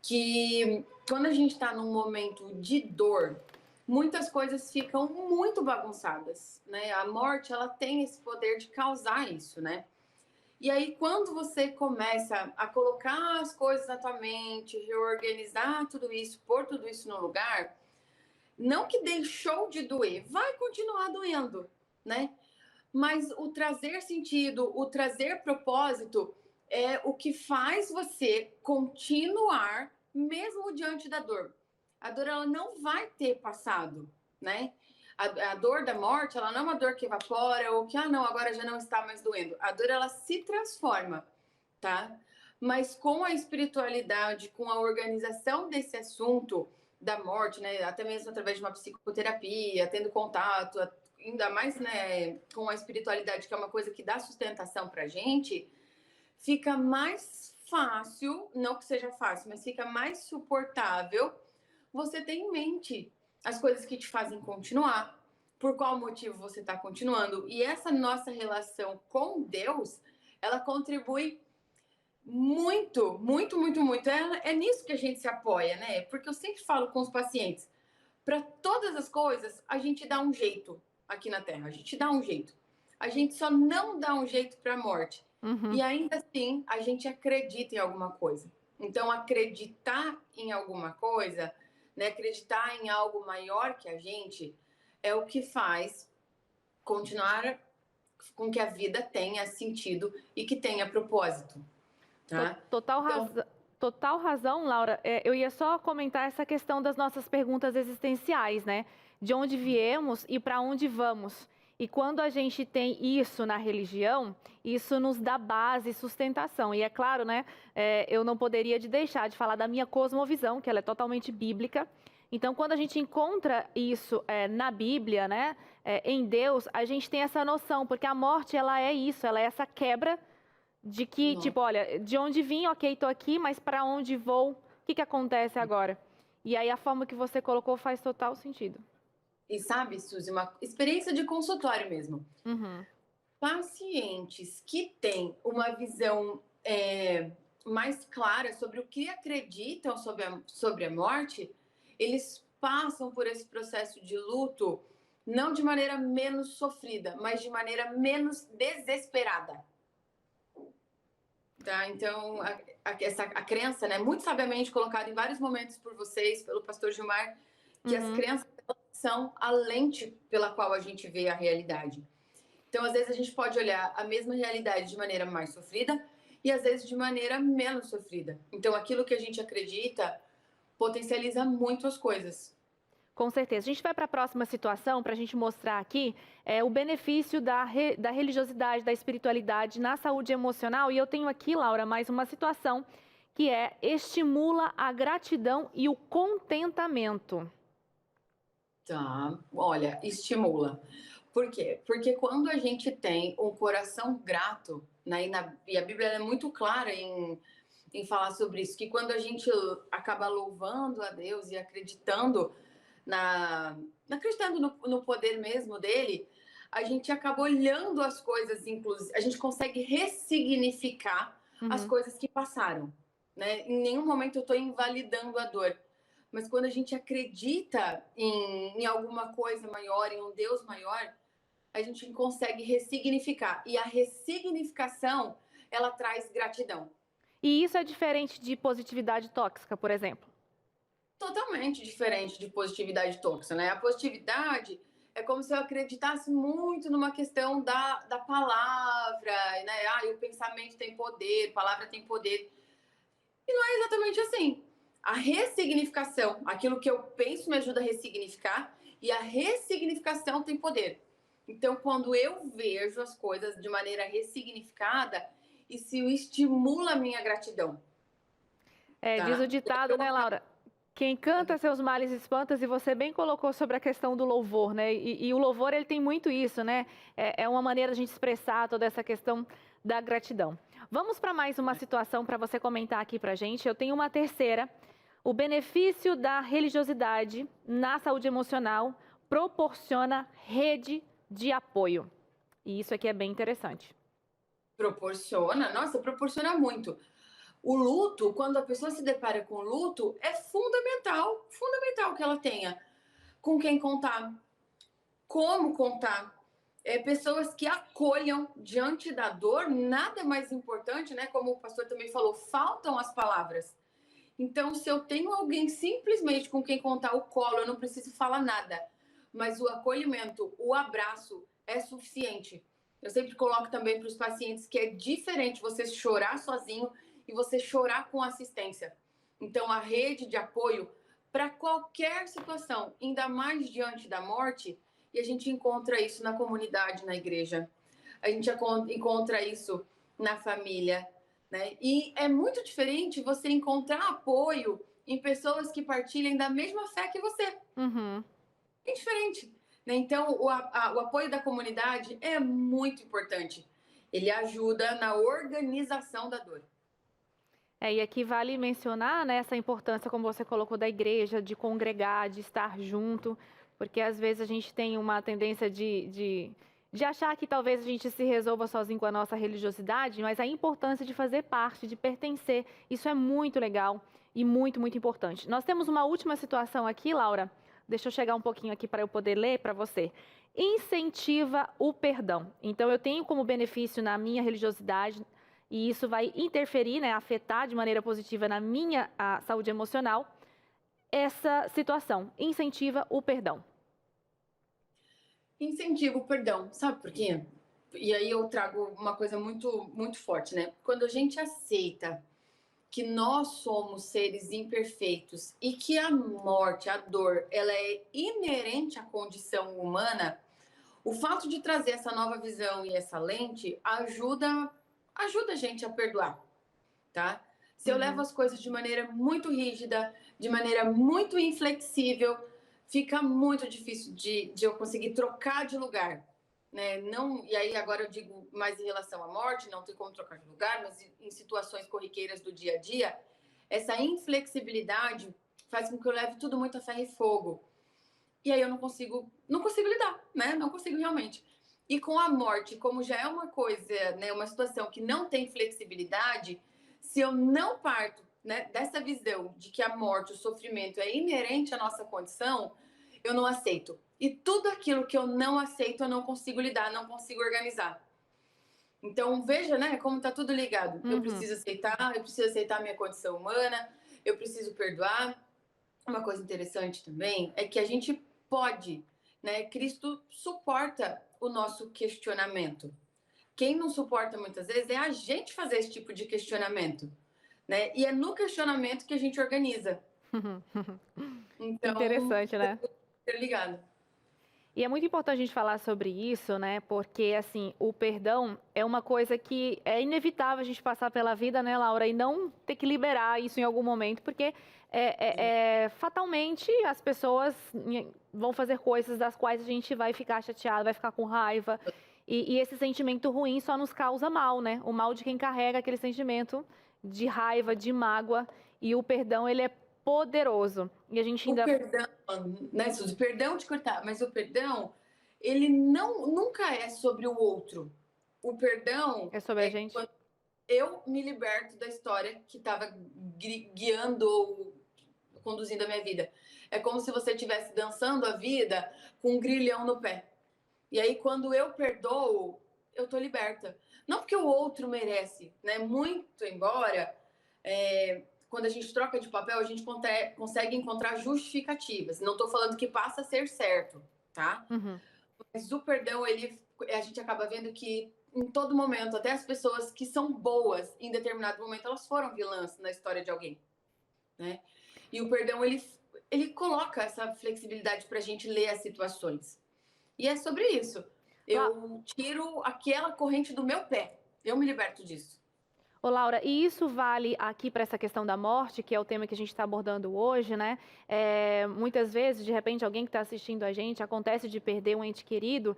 que quando a gente está num momento de dor, muitas coisas ficam muito bagunçadas, né? A morte, ela tem esse poder de causar isso, né? E aí, quando você começa a colocar as coisas na tua mente, reorganizar tudo isso, pôr tudo isso no lugar, não que deixou de doer, vai continuar doendo, né? Mas o trazer sentido, o trazer propósito é o que faz você continuar mesmo diante da dor. A dor ela não vai ter passado, né? A dor da morte, ela não é uma dor que evapora ou que, não, agora já não está mais doendo. A dor, ela se transforma, tá? Mas com a espiritualidade, com a organização desse assunto da morte, né? Até mesmo através de uma psicoterapia, tendo contato, ainda mais, né, com a espiritualidade, que é uma coisa que dá sustentação pra gente, fica mais fácil, não que seja fácil, mas fica mais suportável você ter em mente as coisas que te fazem continuar, por qual motivo você está continuando. E essa nossa relação com Deus, ela contribui muito, muito, muito, muito. É nisso que a gente se apoia, né? Porque eu sempre falo com os pacientes, para todas as coisas, a gente dá um jeito aqui na Terra, a gente dá um jeito. A gente só não dá um jeito para a morte. E ainda assim, a gente acredita em alguma coisa. Então, acreditar em alguma coisa, né, acreditar em algo maior que a gente, é o que faz continuar com que a vida tenha sentido e que tenha propósito. Tá? Total razão, Laura. Eu ia só comentar essa questão das nossas perguntas existenciais, né? De onde viemos e para onde vamos. E quando a gente tem isso na religião, isso nos dá base e sustentação. E é claro, né? Eu não poderia deixar de falar da minha cosmovisão, que ela é totalmente bíblica. Então, quando a gente encontra isso na Bíblia, né? Em Deus, a gente tem essa noção, porque a morte, ela é isso, ela é essa quebra de que, tipo, olha, de onde vim, ok, tô aqui, mas para onde vou? O que acontece agora? E aí a forma que você colocou faz total sentido. E sabe, Suzy, uma experiência de consultório mesmo. Pacientes que têm uma visão mais clara sobre o que acreditam sobre a morte, eles passam por esse processo de luto não de maneira menos sofrida, mas de maneira menos desesperada. Tá? Então, a crença, né, muito sabiamente colocada em vários momentos por vocês, pelo pastor Gilmar, que as crenças são a lente pela qual a gente vê a realidade. Então, às vezes, a gente pode olhar a mesma realidade de maneira mais sofrida e, às vezes, de maneira menos sofrida. Então, aquilo que a gente acredita potencializa muito as coisas. Com certeza. A gente vai para a próxima situação para a gente mostrar aqui o benefício da religiosidade, da espiritualidade na saúde emocional. E eu tenho aqui, Laura, mais uma situação que estimula a gratidão e o contentamento. Tá, olha, estimula. Por quê? Porque quando a gente tem um coração grato, né, e a Bíblia é muito clara em falar sobre isso, que quando a gente acaba louvando a Deus e acreditando acreditando no poder mesmo dele, a gente acaba olhando as coisas, inclusive, a gente consegue ressignificar as coisas que passaram, né? Em nenhum momento eu estou invalidando a dor, mas quando a gente acredita em alguma coisa maior, em um Deus maior, a gente consegue ressignificar. E a ressignificação, ela traz gratidão. E isso é diferente de positividade tóxica, por exemplo? Totalmente diferente de positividade tóxica, né? A positividade é como se eu acreditasse muito numa questão da palavra, né? O pensamento tem poder, a palavra tem poder. E não é exatamente assim. A ressignificação, aquilo que eu penso me ajuda a ressignificar, e a ressignificação tem poder. Então, quando eu vejo as coisas de maneira ressignificada, isso estimula a minha gratidão. Tá? Diz o ditado, né, Laura? Quem canta seus males espanta, e você bem colocou sobre a questão do louvor, né? E o louvor, ele tem muito isso, né? É uma maneira de a gente expressar toda essa questão da gratidão. Vamos para mais uma situação para você comentar aqui para a gente. Eu tenho uma terceira. O benefício da religiosidade na saúde emocional proporciona rede de apoio. E isso aqui é bem interessante. Proporciona? Nossa, proporciona muito. O luto, quando a pessoa se depara com o luto, é fundamental que ela tenha com quem contar, como contar. Pessoas que acolham diante da dor, nada mais importante, né? Como o pastor também falou, faltam as palavras. Então, se eu tenho alguém simplesmente com quem contar o colo, eu não preciso falar nada. Mas o acolhimento, o abraço é suficiente. Eu sempre coloco também para os pacientes que é diferente você chorar sozinho e você chorar com assistência. Então, a rede de apoio para qualquer situação, ainda mais diante da morte, e a gente encontra isso na comunidade, na igreja. A gente encontra isso na família, né? E é muito diferente você encontrar apoio em pessoas que partilhem da mesma fé que você. Uhum. É diferente. Então, o apoio da comunidade é muito importante. Ele ajuda na organização da dor. E aqui vale mencionar, né, essa importância, como você colocou, da igreja, de congregar, de estar junto, porque às vezes a gente tem uma tendência de achar que talvez a gente se resolva sozinho com a nossa religiosidade, mas a importância de fazer parte, de pertencer, isso é muito legal e muito, muito importante. Nós temos uma última situação aqui, Laura, deixa eu chegar um pouquinho aqui para eu poder ler para você. Incentiva o perdão. Então, eu tenho como benefício na minha religiosidade, e isso vai interferir, né, afetar de maneira positiva na minha saúde emocional, essa situação. Incentiva o perdão. Incentiva o perdão. Sabe por quê? E aí eu trago uma coisa muito, muito forte, né? Quando a gente aceita que nós somos seres imperfeitos e que a morte, a dor, ela é inerente à condição humana, o fato de trazer essa nova visão e essa lente ajuda a gente a perdoar, tá? Se eu levo as coisas de maneira muito rígida, de maneira muito inflexível, fica muito difícil de eu conseguir trocar de lugar, né? Não, e aí agora eu digo mais em relação à morte, não tem como trocar de lugar, mas em situações corriqueiras do dia a dia, essa inflexibilidade faz com que eu leve tudo muito a ferro e fogo. E aí eu não consigo lidar, né? Não consigo realmente. E com a morte, como já é uma coisa, né, uma situação que não tem flexibilidade, se eu não parto, né, dessa visão de que a morte, o sofrimento é inerente à nossa condição, eu não aceito. E tudo aquilo que eu não aceito, eu não consigo lidar, não consigo organizar. Então, veja, né, como está tudo ligado. Eu preciso aceitar a minha condição humana, eu preciso perdoar. Uma coisa interessante também é que a gente pode, né, Cristo suporta o nosso questionamento. Quem não suporta muitas vezes é a gente fazer esse tipo de questionamento, né? E é no questionamento que a gente organiza. Então, interessante, né? Tá ligado. E é muito importante a gente falar sobre isso, né? Porque, assim, o perdão é uma coisa que é inevitável a gente passar pela vida, né, Laura? E não ter que liberar isso em algum momento, porque fatalmente as pessoas vão fazer coisas das quais a gente vai ficar chateado, vai ficar com raiva. E esse sentimento ruim só nos causa mal, né? O mal de quem carrega aquele sentimento de raiva, de mágoa. E o perdão, ele é poderoso. E a gente ainda... O perdão, né, Suzy? Perdão de cortar, mas o perdão, ele nunca é sobre o outro. O perdão é sobre a gente. Quando eu me liberto da história que estava guiando ou conduzindo a minha vida. É como se você estivesse dançando a vida com um grilhão no pé. E aí, quando eu perdoo, eu tô liberta. Não porque o outro merece, né? Muito embora, quando a gente troca de papel, a gente consegue encontrar justificativas. Não tô falando que passa a ser certo, tá? Mas o perdão, a gente acaba vendo que em todo momento, até as pessoas que são boas, em determinado momento, elas foram vilãs na história de alguém, né? E o perdão, ele coloca essa flexibilidade pra gente ler as situações. E é sobre isso. Eu tiro aquela corrente do meu pé. Eu me liberto disso. Ô, Laura, e isso vale aqui para essa questão da morte, que é o tema que a gente está abordando hoje, né? Muitas vezes, de repente, alguém que está assistindo a gente, acontece de perder um ente querido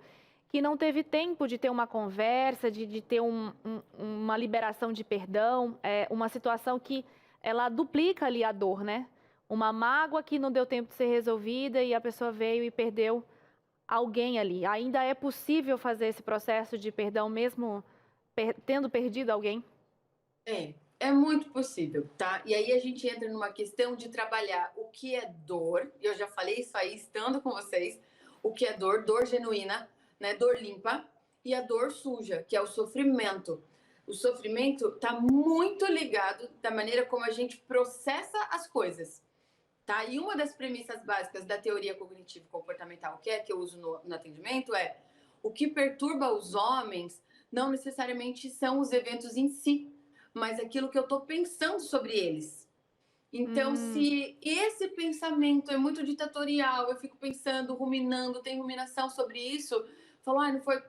que não teve tempo de ter uma conversa, de ter uma liberação de perdão, uma situação que ela duplica ali a dor, né? Uma mágoa que não deu tempo de ser resolvida e a pessoa veio e perdeu alguém ali. Ainda é possível fazer esse processo de perdão mesmo tendo perdido alguém? É muito possível, tá? E aí a gente entra numa questão de trabalhar o que é dor, eu já falei isso aí estando com vocês, o que é dor genuína, né? Dor limpa, e a dor suja, que é o sofrimento. O sofrimento está muito ligado da maneira como a gente processa as coisas, tá? E uma das premissas básicas da teoria cognitivo-comportamental, que eu uso no atendimento, o que perturba os homens não necessariamente são os eventos em si, mas aquilo que eu estou pensando sobre eles. Então, se esse pensamento é muito ditatorial, eu fico pensando, ruminando, tem ruminação sobre isso, falo, não foi...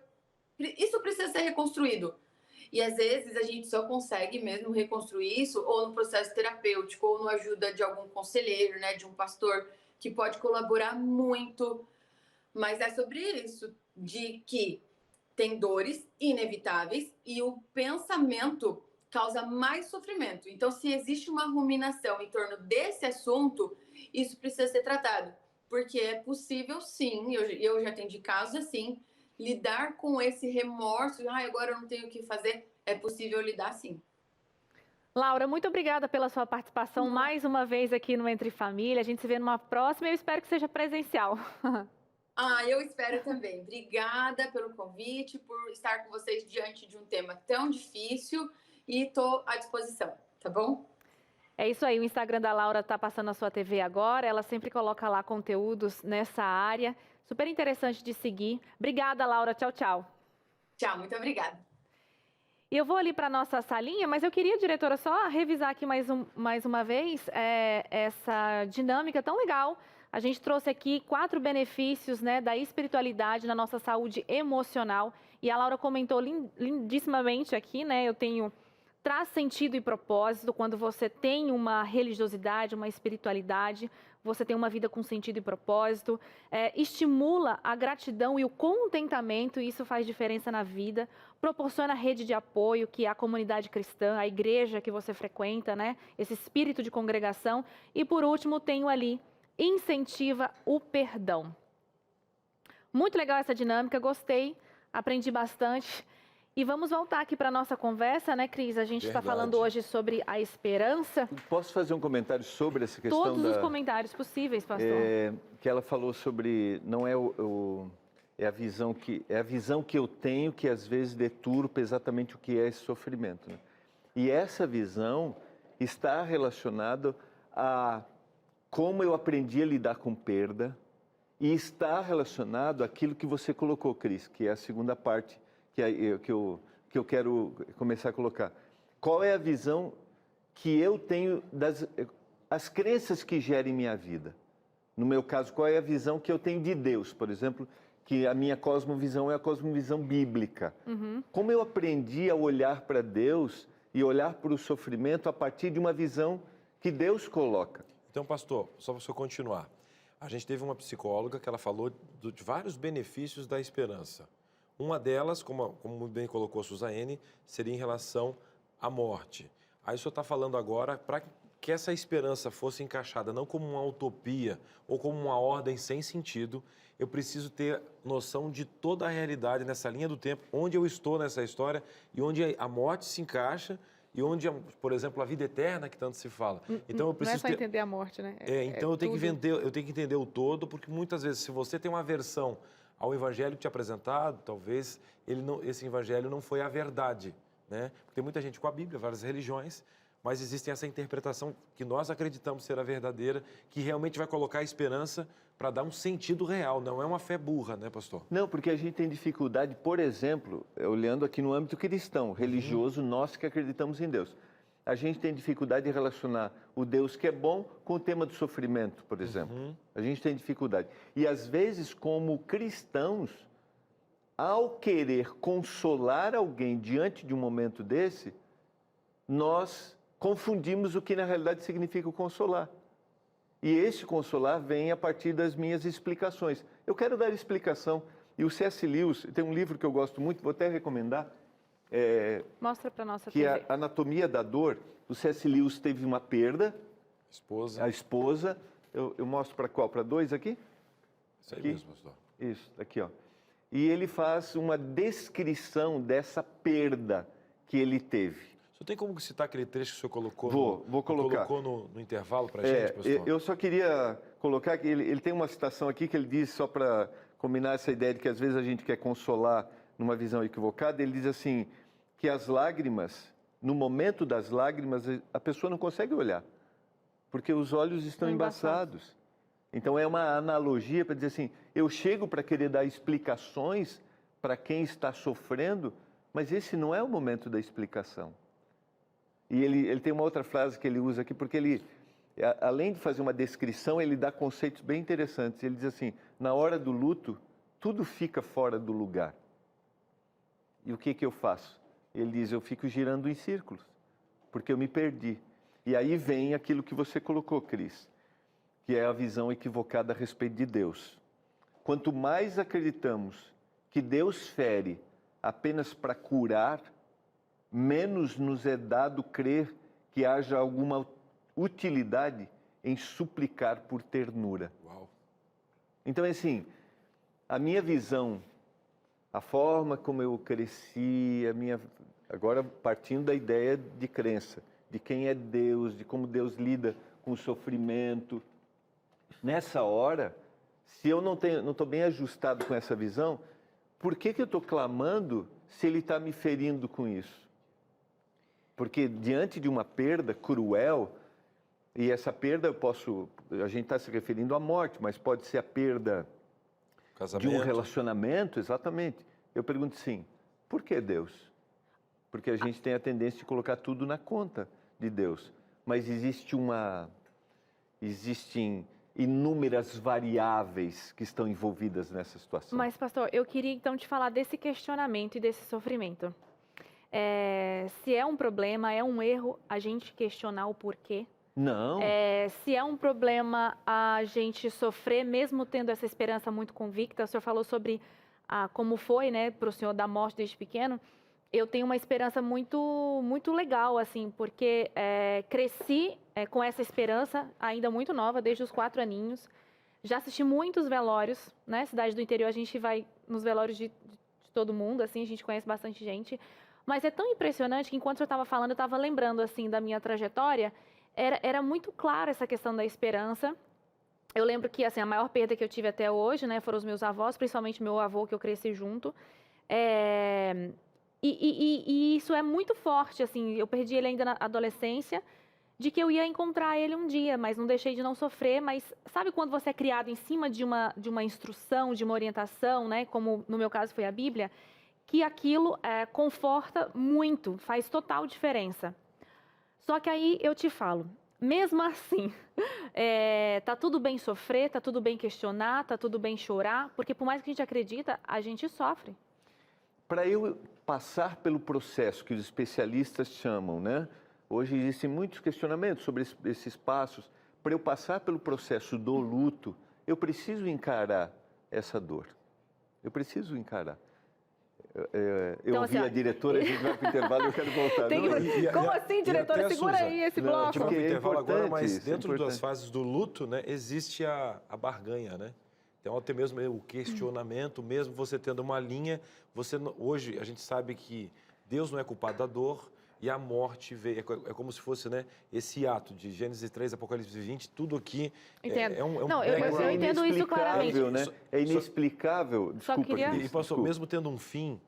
Isso precisa ser reconstruído. E às vezes a gente só consegue mesmo reconstruir isso ou no processo terapêutico, ou na ajuda de algum conselheiro, né, de um pastor, que pode colaborar muito. Mas é sobre isso, de que tem dores inevitáveis e o pensamento causa mais sofrimento. Então, se existe uma ruminação em torno desse assunto, isso precisa ser tratado. Porque é possível, sim, eu já atendi casos assim, lidar com esse remorso, agora eu não tenho o que fazer, é possível lidar sim. Laura, muito obrigada pela sua participação mais uma vez aqui no Entre Família. A gente se vê numa próxima e eu espero que seja presencial. Eu espero também. Obrigada pelo convite, por estar com vocês diante de um tema tão difícil e estou à disposição, tá bom? É isso aí, o Instagram da Laura está passando na sua TV agora, ela sempre coloca lá conteúdos nessa área, super interessante de seguir. Obrigada, Laura, tchau, tchau. Tchau, muito obrigada. E eu vou ali para a nossa salinha, mas eu queria, diretora, só revisar aqui mais uma vez essa dinâmica tão legal. A gente trouxe aqui 4 benefícios, né, da espiritualidade na nossa saúde emocional. E a Laura comentou lindissimamente aqui, né, traz sentido e propósito. Quando você tem uma religiosidade, uma espiritualidade, você tem uma vida com sentido e propósito, estimula a gratidão e o contentamento, e isso faz diferença na vida, proporciona rede de apoio, que é a comunidade cristã, a igreja que você frequenta, né? Esse espírito de congregação. E por último, tenho ali, incentiva o perdão. Muito legal essa dinâmica, gostei, aprendi bastante. E vamos voltar aqui para a nossa conversa, né, Cris? A gente está falando hoje sobre a esperança. Posso fazer um comentário sobre essa questão? Todos os comentários possíveis, pastor. Que ela falou sobre, não é é a visão que eu tenho, que às vezes deturpa exatamente o que é esse sofrimento. Né? E essa visão está relacionada a como eu aprendi a lidar com perda, e está relacionado àquilo que você colocou, Cris, que é a segunda parte que eu quero começar a colocar. Qual é a visão que eu tenho as crenças que gerem minha vida? No meu caso, qual é a visão que eu tenho de Deus, por exemplo, que a minha cosmovisão é a cosmovisão bíblica. Como eu aprendi a olhar para Deus e olhar para o sofrimento a partir de uma visão que Deus coloca. Então, pastor, só para o senhor continuar. A gente teve uma psicóloga que ela falou de vários benefícios da esperança. Uma delas, como bem colocou a Suzane, seria em relação à morte. Aí o senhor está falando agora para que essa esperança fosse encaixada não como uma utopia ou como uma ordem sem sentido, eu preciso ter noção de toda a realidade nessa linha do tempo, onde eu estou nessa história e onde a morte se encaixa e onde, por exemplo, a vida eterna que tanto se fala. Então eu preciso não é só entender a morte, né? Então eu tenho que entender o todo, porque muitas vezes, se você tem uma versão ao evangelho te apresentado, talvez esse evangelho não foi a verdade, né? Porque tem muita gente com a Bíblia, várias religiões, mas existe essa interpretação que nós acreditamos ser a verdadeira, que realmente vai colocar a esperança para dar um sentido real, não é uma fé burra, né, pastor? Não, porque a gente tem dificuldade, por exemplo, olhando aqui no âmbito cristão, religioso, nós que acreditamos em Deus. A gente tem dificuldade de relacionar o Deus que é bom com o tema do sofrimento, por exemplo. A gente tem dificuldade. E às vezes, como cristãos, ao querer consolar alguém diante de um momento desse, nós confundimos o que na realidade significa o consolar. E esse consolar vem a partir das minhas explicações. Eu quero dar explicação. E o C.S. Lewis, tem um livro que eu gosto muito, vou até recomendar, mostra para nossa que é a Anatomia da Dor. O C.S. Lewis teve uma perda. A esposa. Eu mostro para qual? Para 2 aqui? Isso aí mesmo, pastor. Isso, aqui, ó. E ele faz uma descrição dessa perda que ele teve. O senhor tem como citar aquele trecho que o senhor colocou, vou colocar. Colocou no intervalo para a gente, pastor? Eu só queria colocar que ele tem uma citação aqui que ele diz, só para combinar essa ideia de que às vezes a gente quer consolar numa visão equivocada, ele diz assim, que as lágrimas, no momento das lágrimas, a pessoa não consegue olhar, porque os olhos estão embaçados. Então é uma analogia para dizer assim, eu chego para querer dar explicações para quem está sofrendo, mas esse não é o momento da explicação. E ele tem uma outra frase que ele usa aqui, porque ele, além de fazer uma descrição, ele dá conceitos bem interessantes. Ele diz assim, na hora do luto, tudo fica fora do lugar. E o que eu faço? Ele diz, eu fico girando em círculos, porque eu me perdi. E aí vem aquilo que você colocou, Cris, que é a visão equivocada a respeito de Deus. Quanto mais acreditamos que Deus fere apenas para curar, menos nos é dado crer que haja alguma utilidade em suplicar por ternura. Uau. Então, assim, a minha visão, a forma como eu cresci, agora partindo da ideia de crença, de quem é Deus, de como Deus lida com o sofrimento, nessa hora, se eu não estou bem ajustado com essa visão, por que eu estou clamando se ele está me ferindo com isso? Porque diante de uma perda cruel, e essa perda a gente está se referindo à morte, mas pode ser a perda de um relacionamento, exatamente. Eu pergunto sim, por que Deus? Porque a gente tem a tendência de colocar tudo na conta de Deus. Mas existem inúmeras variáveis que estão envolvidas nessa situação. Mas, pastor, eu queria então te falar desse questionamento e desse sofrimento. Se é um problema, é um erro a gente questionar o porquê? Não. Se é um problema a gente sofrer, mesmo tendo essa esperança muito convicta, o senhor falou sobre como foi, né, para o senhor da morte desde pequeno. Eu tenho uma esperança muito, muito legal, assim, porque cresci com essa esperança ainda muito nova, desde os 4 aninhos. Já assisti muitos velórios, né? Cidade do interior, a gente vai nos velórios de todo mundo, assim, a gente conhece bastante gente. Mas é tão impressionante que enquanto eu estava falando, eu estava lembrando, assim, da minha trajetória. Era muito clara essa questão da esperança. Eu lembro que, assim, a maior perda que eu tive até hoje, né, foram os meus avós, principalmente meu avô, que eu cresci junto. E isso é muito forte, assim, eu perdi ele ainda na adolescência, de que eu ia encontrar ele um dia, mas não deixei de não sofrer. Mas sabe quando você é criado em cima de uma instrução, de uma orientação, né, como no meu caso foi a Bíblia, que aquilo conforta muito, faz total diferença. Só que aí eu te falo, mesmo assim, tá tudo bem sofrer, tá tudo bem questionar, tá tudo bem chorar, porque por mais que a gente acredita, a gente sofre. Para eu passar pelo processo que os especialistas chamam, né? Hoje existem muitos questionamentos sobre esses passos. Para eu passar pelo processo do luto, eu preciso encarar essa dor. Eu preciso encarar. Eu então, ouvi assim, a diretora, a gente vai para o intervalo e eu quero voltar. Como assim, diretora? Segura aí esse bloco. Porque é intervalo agora, mas dentro das fases do luto, né, existe a barganha, né? Então, até mesmo o questionamento, mesmo você tendo uma linha, hoje a gente sabe que Deus não é culpado da dor e a morte veio, é como se fosse, né, esse ato de Gênesis 3, Apocalipse 20, tudo aqui entendo. Não, eu entendo isso claramente. Né? É inexplicável, desculpa. E pastor, mesmo tendo um fim,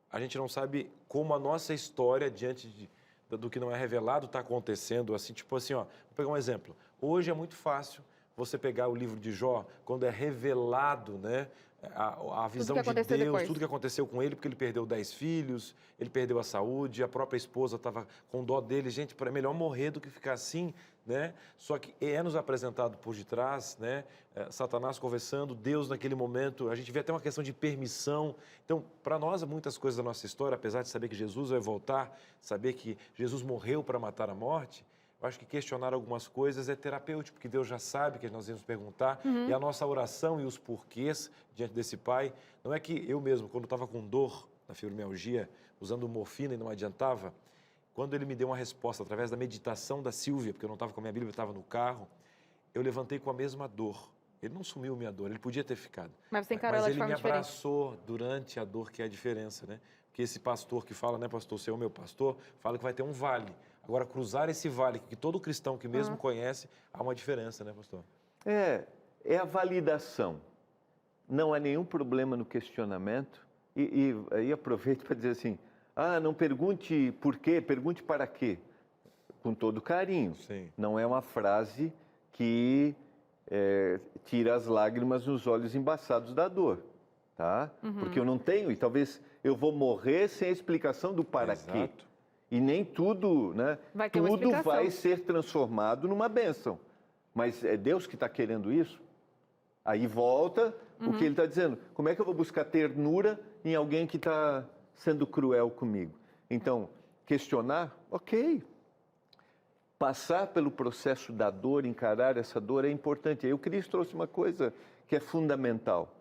a gente não sabe como a nossa história diante do que não é revelado está acontecendo, assim, tipo assim, ó, vou pegar um exemplo. Hoje é muito fácil você pegar o livro de Jó, quando é revelado, né, a visão de Deus, depois. Tudo que aconteceu com ele, porque ele perdeu 10 filhos, ele perdeu a saúde, a própria esposa estava com dó dele. Gente, é melhor morrer do que ficar assim, né? Só que nos apresentado por detrás, né, Satanás conversando, Deus naquele momento, a gente vê até uma questão de permissão. Então, para nós, muitas coisas da nossa história, apesar de saber que Jesus vai voltar, saber que Jesus morreu para matar a morte, eu acho que questionar algumas coisas é terapêutico, porque Deus já sabe que nós íamos perguntar, e a nossa oração e os porquês diante desse Pai, não é que eu mesmo, quando estava com dor na fibromialgia, usando morfina e não adiantava, quando ele me deu uma resposta através da meditação da Sílvia, porque eu não estava com a minha Bíblia, eu estava no carro, eu levantei com a mesma dor. Ele não sumiu minha dor, ele podia ter ficado. Mas você encarou ela de forma diferente. Mas ele me abraçou durante a dor, que é a diferença, né? Porque esse pastor que fala, né, pastor, você é o meu pastor, fala que vai ter um vale. Agora, cruzar esse vale, que todo cristão que mesmo conhece, há uma diferença, né, pastor? É a validação. Não há nenhum problema no questionamento. E aí aproveito para dizer assim, não pergunte por quê, pergunte para quê. Com todo carinho. Sim. Não é uma frase que tira as lágrimas nos olhos embaçados da dor. tá? Porque eu não tenho, e talvez eu vou morrer sem a explicação do para quê. E nem tudo, né? Tudo vai ser transformado numa bênção. Mas é Deus que está querendo isso? Aí volta o que ele está dizendo. Como é que eu vou buscar ternura em alguém que está sendo cruel comigo? Então, questionar, ok. Passar pelo processo da dor, encarar essa dor é importante. Aí o Cristo trouxe uma coisa que é fundamental.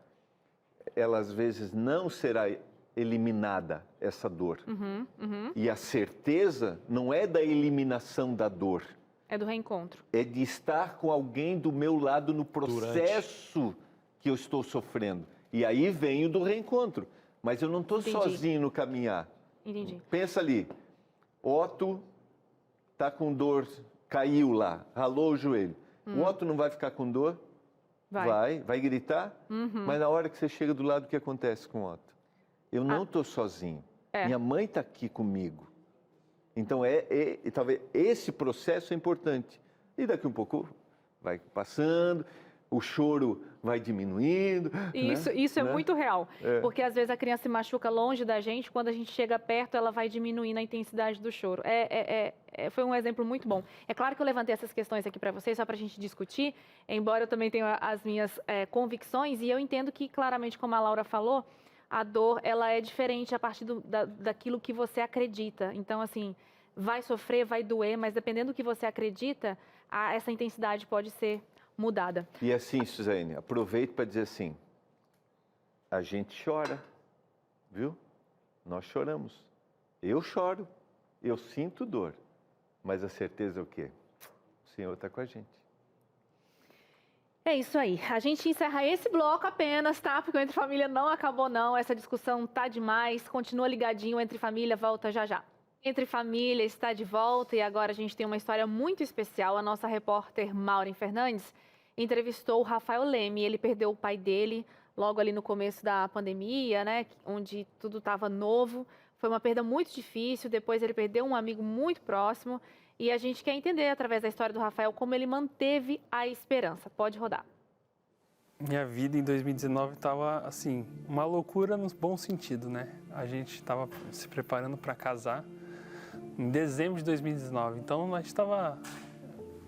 Ela, às vezes, não será eliminada, essa dor. E a certeza não é da eliminação da dor. É do reencontro. É de estar com alguém do meu lado no processo que eu estou sofrendo. E aí venho do reencontro. Mas eu não estou sozinho no caminhar. Entendi. Pensa ali, Otto está com dor, caiu lá, ralou o joelho. O Otto não vai ficar com dor? Vai gritar? Mas na hora que você chega do lado, o que acontece com o Otto? Eu não estou sozinho. Minha mãe está aqui comigo. Então, talvez esse processo é importante. E daqui um pouco vai passando, o choro vai diminuindo. Isso é muito real. Porque às vezes a criança se machuca longe da gente, quando a gente chega perto, ela vai diminuindo a intensidade do choro. Foi um exemplo muito bom. É claro que eu levantei essas questões aqui para vocês, só para a gente discutir, embora eu também tenha as minhas convicções, e eu entendo que, claramente, como a Laura falou, a dor, ela é diferente a partir daquilo que você acredita. Então, assim, vai sofrer, vai doer, mas dependendo do que você acredita, essa intensidade pode ser mudada. E assim, Suzane, aproveito para dizer assim, a gente chora, viu? Nós choramos. Eu choro, eu sinto dor, mas a certeza é o quê? O Senhor está com a gente. É isso aí. A gente encerra esse bloco apenas, tá? Porque o Entre Família não acabou, não. Essa discussão tá demais. Continua ligadinho. Entre Família volta já já. Entre Família está de volta e agora a gente tem uma história muito especial. A nossa repórter Maureen Fernandes entrevistou o Rafael Leme. Ele perdeu o pai dele logo ali no começo da pandemia, né? Onde tudo estava novo. Foi uma perda muito difícil. Depois ele perdeu um amigo muito próximo. E a gente quer entender, através da história do Rafael, como ele manteve a esperança. Pode rodar. Minha vida em 2019 estava, assim, uma loucura no bom sentido, né? A gente estava se preparando para casar em dezembro de 2019. Então, a gente estava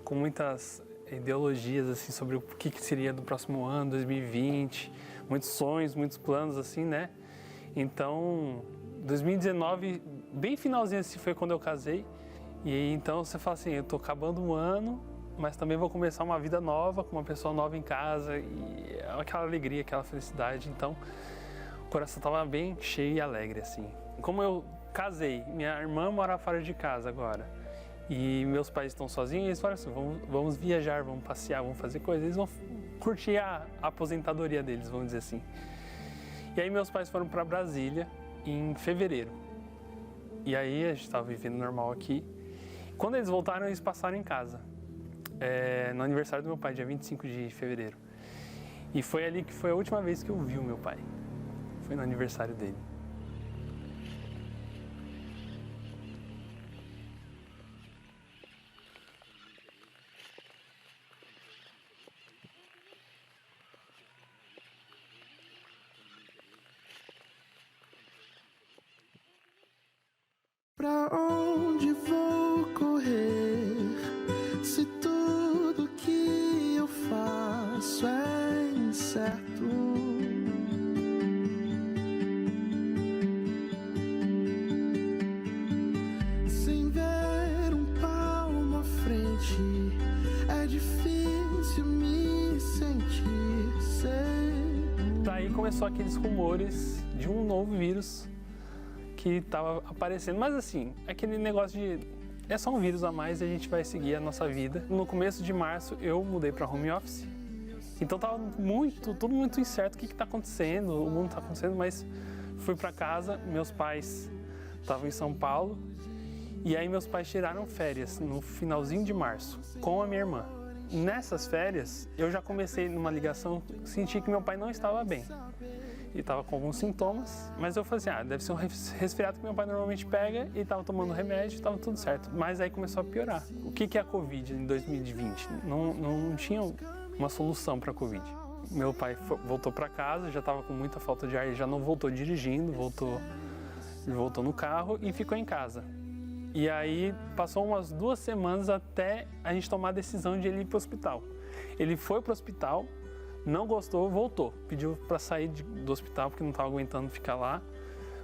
com muitas ideologias, assim, sobre o que seria do próximo ano, 2020. Muitos sonhos, muitos planos, assim, né? Então, 2019, bem finalzinho, assim, foi quando eu casei. E aí, então, você fala assim, eu tô acabando um ano, mas também vou começar uma vida nova, com uma pessoa nova em casa, e aquela alegria, aquela felicidade. Então, o coração estava bem cheio e alegre, assim. Como eu casei, minha irmã mora fora de casa agora, e meus pais estão sozinhos, eles falaram assim, vamos viajar, vamos passear, vamos fazer coisas. Eles vão curtir a aposentadoria deles, vamos dizer assim. E aí, meus pais foram para Brasília em fevereiro. E aí, a gente estava vivendo normal aqui. Quando eles voltaram, eles passaram em casa, no aniversário do meu pai, dia 25 de fevereiro. E foi ali que foi a última vez que eu vi o meu pai. Foi no aniversário dele. Pra onde vou correr se tudo que eu faço é incerto? Sem ver um palmo à frente, é difícil me sentir seguro. Daí começou aqueles rumores de um novo vírus que estava aparecendo, mas assim, aquele negócio de é só um vírus a mais e a gente vai seguir a nossa vida. No começo de março eu mudei para home office, então tava tudo muito incerto, o que está acontecendo, o mundo está acontecendo, mas fui para casa, meus pais estavam em São Paulo e aí meus pais tiraram férias no finalzinho de março com a minha irmã. Nessas férias eu já comecei numa ligação, senti que meu pai não estava bem. E estava com alguns sintomas, mas eu falei assim, deve ser um resfriado que meu pai normalmente pega, e estava tomando remédio, estava tudo certo. Mas aí começou a piorar. O que é a Covid em 2020? Não tinha uma solução para a Covid. meu pai voltou para casa, já estava com muita falta de ar, ele já não voltou dirigindo, voltou no carro e ficou em casa. E aí passou umas 2 semanas até a gente tomar a decisão de ele ir para o hospital. Ele foi para o hospital, não gostou, voltou. Pediu para sair do hospital porque não estava aguentando ficar lá,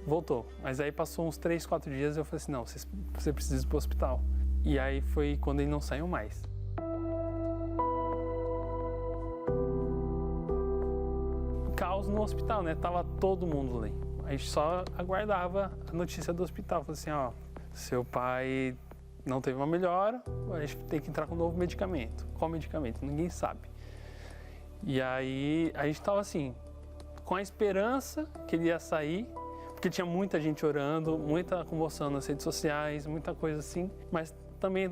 voltou. Mas aí passou uns 3, 4 dias e eu falei assim, não, você precisa ir para o hospital. E aí foi quando ele não saiu mais. Caos no hospital, né? Tava todo mundo ali. A gente só aguardava a notícia do hospital. Falei assim, ó, seu pai não teve uma melhora, a gente tem que entrar com um novo medicamento. Qual medicamento? Ninguém sabe. E aí a gente estava assim, com a esperança que ele ia sair, porque tinha muita gente orando, muita comoção nas redes sociais, muita coisa assim, mas também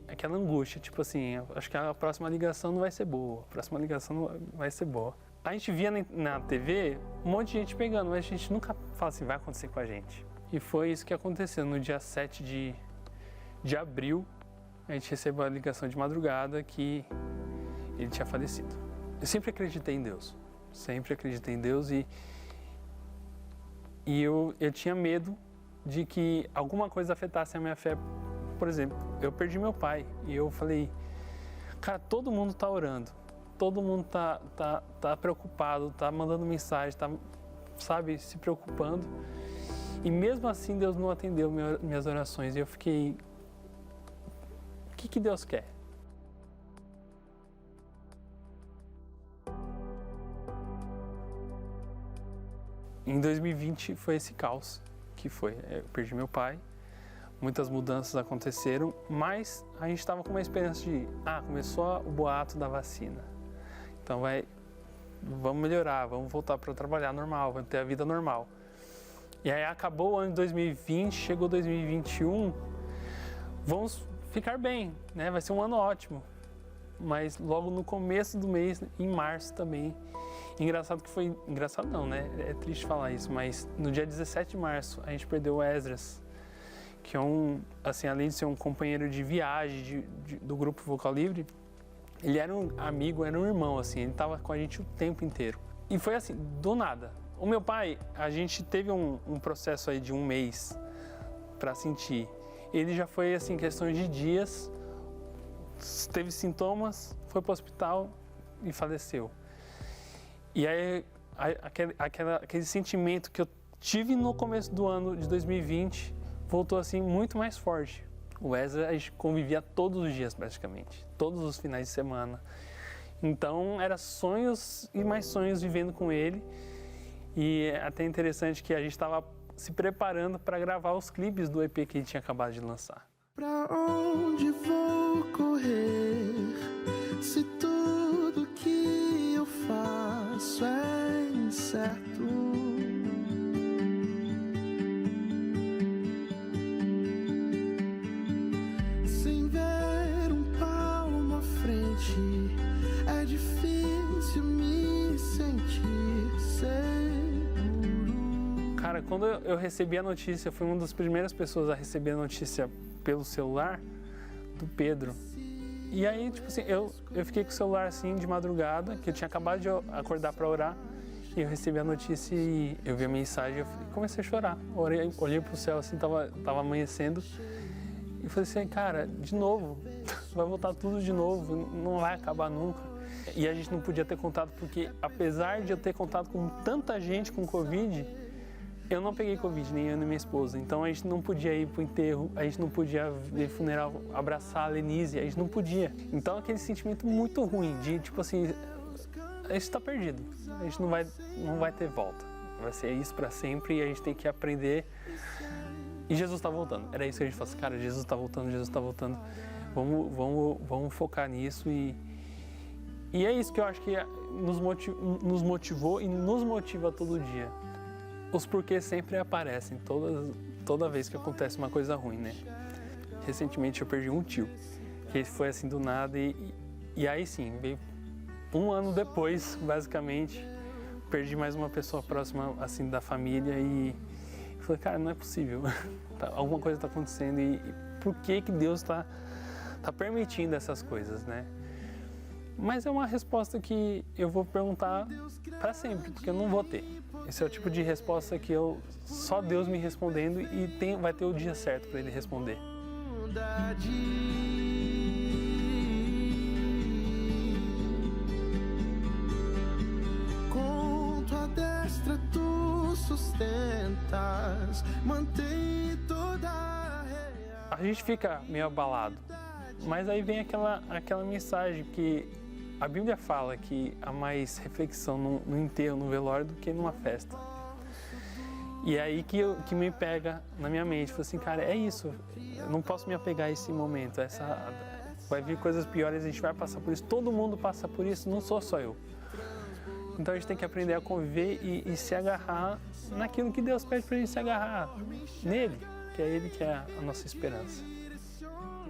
aquela angústia, tipo assim, acho que a próxima ligação não vai ser boa, a próxima ligação não vai ser boa. A gente via na TV um monte de gente pegando, mas a gente nunca fala assim, vai acontecer com a gente. E foi isso que aconteceu. No dia 7 de abril, a gente recebeu a ligação de madrugada que ele tinha falecido. Eu sempre acreditei em Deus, e eu tinha medo de que alguma coisa afetasse a minha fé. Por exemplo, eu perdi meu pai e eu falei, cara, todo mundo está orando, todo mundo tá preocupado, tá mandando mensagem, tá, sabe, se preocupando. E mesmo assim Deus não atendeu minhas orações e eu fiquei, o que Deus quer? Em 2020 foi esse caos que foi. Eu perdi meu pai, muitas mudanças aconteceram, mas a gente estava com uma esperança de, começou o boato da vacina. Então vamos melhorar, vamos voltar para trabalhar normal, vamos ter a vida normal. E aí acabou o ano de 2020, chegou 2021, vamos ficar bem, né? Vai ser um ano ótimo. Mas logo no começo do mês, em março também, engraçado não, né? É triste falar isso, mas no dia 17 de março a gente perdeu o Esdras, que é assim, além de ser um companheiro de viagem do grupo Vocal Livre, ele era um amigo, era um irmão, assim, ele estava com a gente o tempo inteiro. E foi assim, do nada. O meu pai, a gente teve um processo aí de 1 mês para sentir. Ele já foi, assim, questões de dias, teve sintomas, foi para o hospital e faleceu. E aí, aquele sentimento que eu tive no começo do ano de 2020 voltou, assim, muito mais forte. O Wesley, a gente convivia todos os dias, praticamente, todos os finais de semana. Então, era sonhos e mais sonhos vivendo com ele. E é até interessante que a gente estava se preparando para gravar os clipes do EP que ele tinha acabado de lançar. Pra onde vou correr se tudo que eu faço é incerto? Sem ver um palmo à frente é difícil me sentir seguro. Cara, quando eu recebi a notícia, fui uma das primeiras pessoas a receber a notícia pelo celular do Pedro. E aí, tipo assim, eu fiquei com o celular assim de madrugada, que eu tinha acabado de acordar para orar, e eu recebi a notícia e eu vi a mensagem e comecei a chorar. Olhei pro céu assim, tava amanhecendo, e falei assim, cara, de novo, vai voltar tudo de novo, não vai acabar nunca. E a gente não podia ter contato, porque apesar de eu ter contato com tanta gente com Covid, eu não peguei Covid, nem eu nem minha esposa. Então a gente não podia ir pro enterro, a gente não podia ver funeral, abraçar a Lenise, a gente não podia. Então aquele sentimento muito ruim de, tipo assim, a gente tá perdido, a gente não vai ter volta. Vai ser isso para sempre e a gente tem que aprender. E Jesus tá voltando. Era isso que a gente falou assim, cara, Jesus tá voltando, Jesus tá voltando. Vamos focar nisso e é isso que eu acho que nos motivou e nos motiva todo dia. Os porquês sempre aparecem, toda vez que acontece uma coisa ruim, né? Recentemente eu perdi um tio, que foi assim do nada e aí sim, veio 1 ano depois, basicamente, perdi mais uma pessoa próxima assim da família e falei, cara, não é possível, alguma coisa está acontecendo e por que Deus está permitindo essas coisas, né? Mas é uma resposta que eu vou perguntar para sempre, porque eu não vou ter. Esse é o tipo de resposta que só Deus me respondendo e vai ter o dia certo para Ele responder. Com tua destra tu sustentas, mantém toda a real. A gente fica meio abalado, mas aí vem aquela mensagem que a Bíblia fala que há mais reflexão no enterro, no velório, do que numa festa. E é aí que me pega na minha mente, falo assim, cara, é isso, eu não posso me apegar a esse momento, vai vir coisas piores, a gente vai passar por isso, todo mundo passa por isso, não sou só eu. Então a gente tem que aprender a conviver e se agarrar naquilo que Deus pede pra gente se agarrar, nele, que é Ele que é a nossa esperança.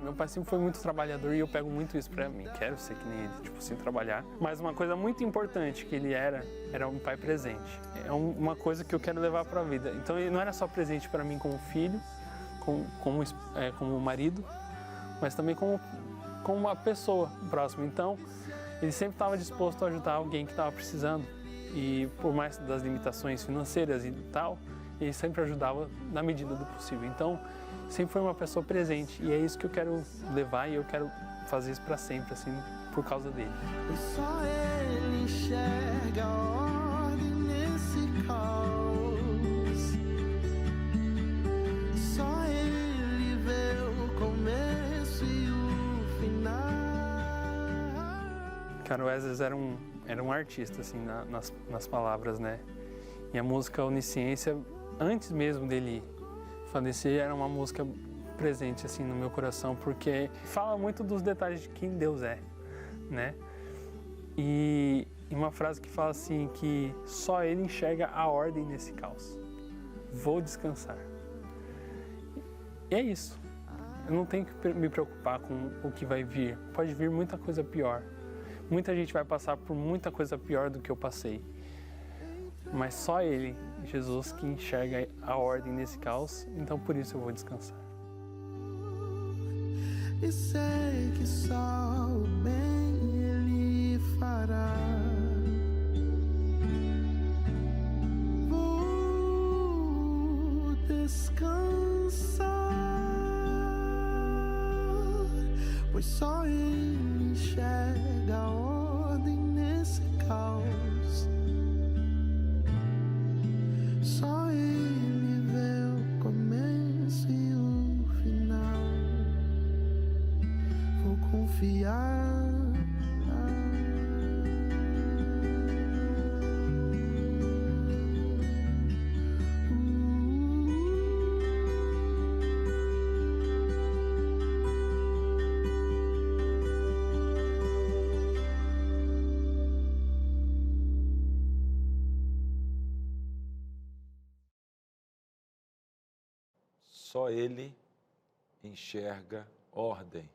Meu pai sempre foi muito trabalhador e eu pego muito isso pra mim. Quero ser que nem ele, tipo assim, trabalhar. Mas uma coisa muito importante que ele era um pai presente. É uma coisa que eu quero levar pra vida. Então ele não era só presente pra mim como filho, como marido, mas também como uma pessoa próxima. Então ele sempre estava disposto a ajudar alguém que estava precisando. E por mais das limitações financeiras e tal, ele sempre ajudava na medida do possível. Então sempre foi uma pessoa presente e é isso que eu quero levar e eu quero fazer isso para sempre, assim, por causa dele. Só Ele enxerga a ordem nesse caos. Só Ele vê o começo e o final. Cara, o Wesley era um artista, assim, nas palavras, né? E a música Onisciência, antes mesmo dele falecer, era uma música presente assim no meu coração, porque fala muito dos detalhes de quem Deus é, né? E uma frase que fala assim, que só Ele enxerga a ordem nesse caos. Vou descansar. E é isso. Eu não tenho que me preocupar com o que vai vir. Pode vir muita coisa pior. Muita gente vai passar por muita coisa pior do que eu passei. Mas só Ele, Jesus, que enxerga a ordem nesse caos, então por isso eu vou descansar. E sei que só o bem Ele fará. Vou descansar, pois só Ele enxerga a ordem nesse caos. Só Ele vê o começo e o final. Vou confiar. Só Ele enxerga ordem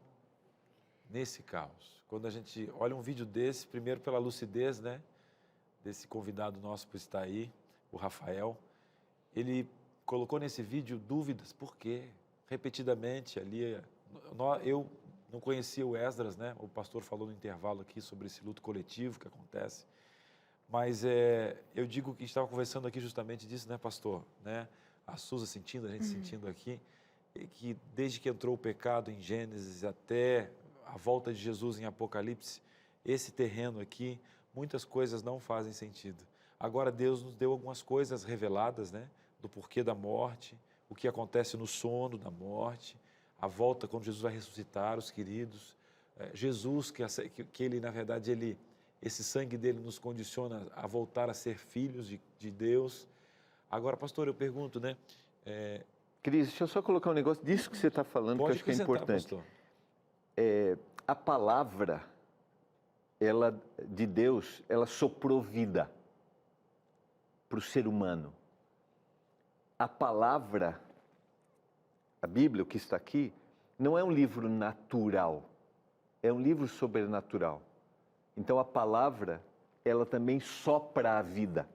nesse caos. Quando a gente olha um vídeo desse, primeiro pela lucidez, né, desse convidado nosso por estar aí, o Rafael, ele colocou nesse vídeo dúvidas, por quê? Repetidamente ali, eu não conhecia o Esdras, né, o pastor falou no intervalo aqui sobre esse luto coletivo que acontece, mas eu digo que estava conversando aqui justamente disso, né, pastor, né, a Suza sentindo, a gente sentindo aqui, que desde que entrou o pecado em Gênesis até a volta de Jesus em Apocalipse, esse terreno aqui, muitas coisas não fazem sentido. Agora Deus nos deu algumas coisas reveladas, né? Do porquê da morte, o que acontece no sono da morte, a volta quando Jesus vai ressuscitar os queridos, Jesus, que ele, na verdade, esse sangue dele nos condiciona a voltar a ser filhos de Deus. Agora, pastor, eu pergunto, né? Cris, deixa eu só colocar um negócio disso que você está falando, que eu acho que é importante. Pastor. A palavra, de Deus, ela soprou vida para o ser humano. A palavra, a Bíblia, o que está aqui, não é um livro natural, é um livro sobrenatural. Então a palavra, ela também sopra a vida.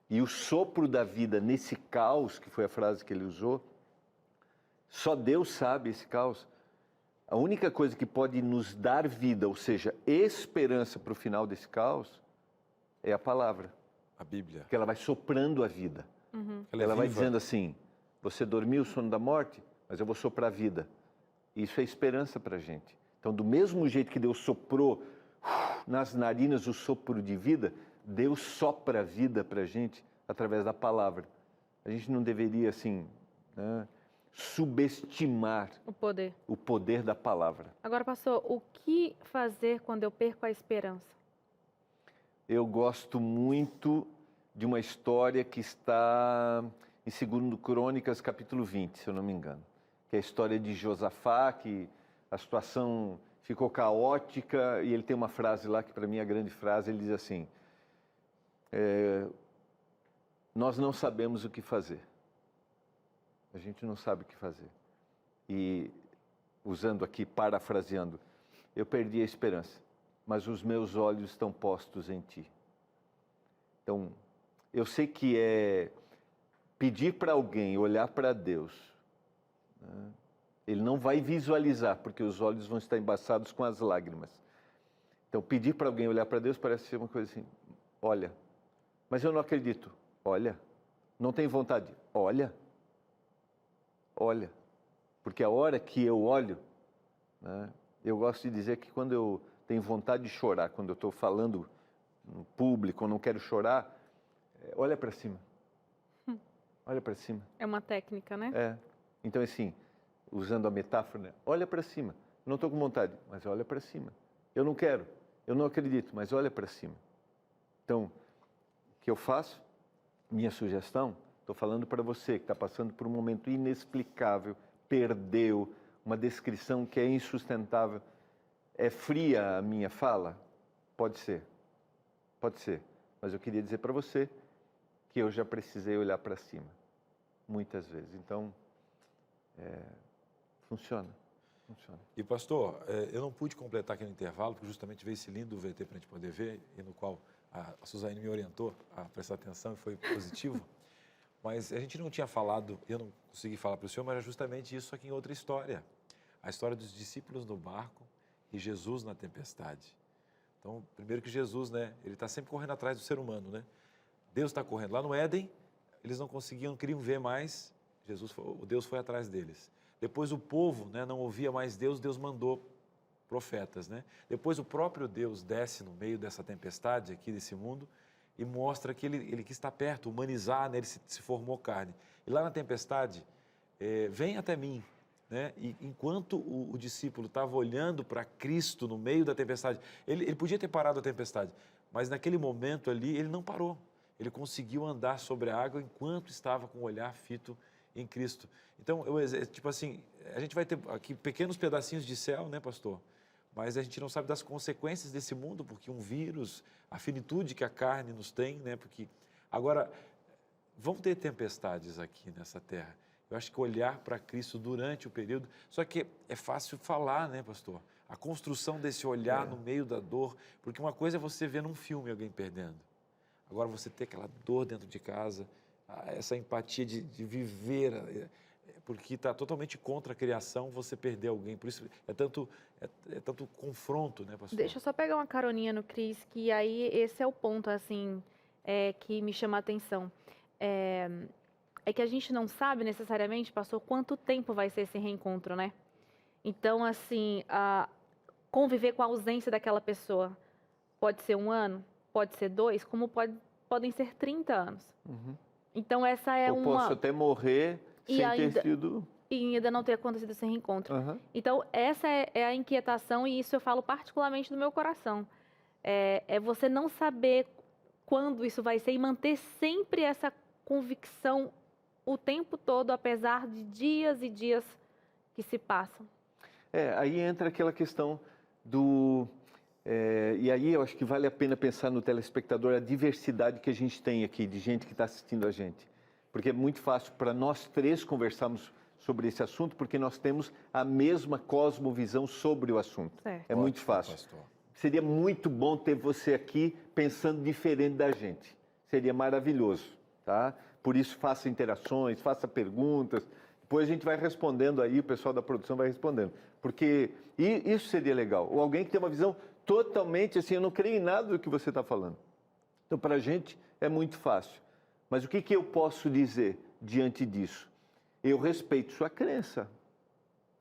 E o sopro da vida nesse caos, que foi a frase que ele usou, só Deus sabe esse caos, A única coisa que pode nos dar vida, ou seja, esperança para o final desse caos, é a palavra. A Bíblia. Porque ela vai soprando a vida. Ela vai viva. dizendo assim, você dormiu o sono da morte, mas eu vou soprar a vida. Isso é esperança para a gente. Então, do mesmo jeito que Deus soprou nas narinas o sopro de vida, Deus sopra a vida para a gente através da palavra. A gente não deveria, assim, né, subestimar o poder da palavra. Agora, pastor, o que fazer quando eu perco a esperança? Eu gosto muito de uma história que está em 2 Crônicas, capítulo 20, se eu não me engano. Que é a história de Josafá, que a situação ficou caótica, e ele tem uma frase lá, que para mim é a grande frase, ele diz assim, nós não sabemos o que fazer. A gente não sabe o que fazer. E, usando aqui, parafraseando, eu perdi a esperança, mas os meus olhos estão postos em ti. Então, eu sei que é pedir para alguém olhar para Deus, né? Ele não vai visualizar, porque os olhos vão estar embaçados com as lágrimas. Então, pedir para alguém olhar para Deus parece ser uma coisa assim, olha, mas eu não acredito. Olha, não tem vontade. Olha, porque a hora que eu olho, né, eu gosto de dizer que quando eu tenho vontade de chorar, quando eu estou falando no público, ou não quero chorar, olha para cima. Olha para cima. É uma técnica, né? Então, assim, usando a metáfora, né, olha para cima. Não estou com vontade, mas olha para cima. Eu não quero, eu não acredito, mas olha para cima. Então, o que eu faço? Minha sugestão, estou falando para você que está passando por um momento inexplicável, perdeu, uma descrição que é insustentável. É fria a minha fala? Pode ser, mas eu queria dizer para você que eu já precisei olhar para cima, muitas vezes. Então, funciona. E pastor, eu não pude completar aqui no intervalo, porque justamente veio esse lindo VT para a gente poder ver, e no qual a Suzane me orientou a prestar atenção e foi positivo. Mas a gente não tinha falado, eu não consegui falar para o senhor, mas era justamente isso aqui em outra história. A história dos discípulos no barco e Jesus na tempestade. Então, primeiro que Jesus, né, ele está sempre correndo atrás do ser humano, né? Deus está correndo. Lá no Éden, eles não queriam ver mais, Deus foi atrás deles. Depois o povo, né, não ouvia mais Deus, Deus mandou profetas, né? Depois o próprio Deus desce no meio dessa tempestade aqui desse mundo e mostra que ele quis estar perto, humanizar, né? Ele se formou carne. E lá na tempestade, vem até mim, né? E enquanto o discípulo estava olhando para Cristo no meio da tempestade, ele podia ter parado a tempestade, mas naquele momento ali ele não parou. Ele conseguiu andar sobre a água enquanto estava com o olhar fito em Cristo. Então, tipo assim, a gente vai ter aqui pequenos pedacinhos de céu, né, pastor? Mas a gente não sabe das consequências desse mundo, porque um vírus, a finitude que a carne nos tem, né? Porque agora vão ter tempestades aqui nessa terra. Eu acho que olhar para Cristo durante o período, só que é fácil falar, né, pastor? A construção desse olhar no meio da dor, porque uma coisa é você ver num filme alguém perdendo. Agora você ter aquela dor dentro de casa, essa empatia de viver, porque está totalmente contra a criação você perder alguém. Por isso é tanto confronto, né, pastor? Deixa eu só pegar uma caroninha no Cris, que aí esse é o ponto, assim, que me chama a atenção. É que a gente não sabe necessariamente, pastor, quanto tempo vai ser esse reencontro, né? Então, assim, conviver com a ausência daquela pessoa pode ser 1 ano, pode ser 2, como podem ser 30 anos. Uhum. Então, essa é Eu posso até morrer sem ter sido... E ainda não ter acontecido esse reencontro. Uhum. Então, essa é a inquietação, e isso eu falo particularmente do meu coração. É você não saber quando isso vai ser e manter sempre essa convicção o tempo todo, apesar de dias e dias que se passam. Aí entra aquela questão do... e aí eu acho que vale a pena pensar no telespectador a diversidade que a gente tem aqui, de gente que está assistindo a gente. Porque é muito fácil para nós três conversarmos sobre esse assunto, porque nós temos a mesma cosmovisão sobre o assunto. Certo. É muito fácil. Pastor. Seria muito bom ter você aqui pensando diferente da gente. Seria maravilhoso, tá? Por isso, faça interações, faça perguntas, Depois a gente vai respondendo aí, o pessoal da produção vai respondendo. Porque isso seria legal. Ou alguém que tem uma visão totalmente assim, eu não creio em nada do que você está falando. Então, para a gente é muito fácil. Mas o que eu posso dizer diante disso? Eu respeito sua crença.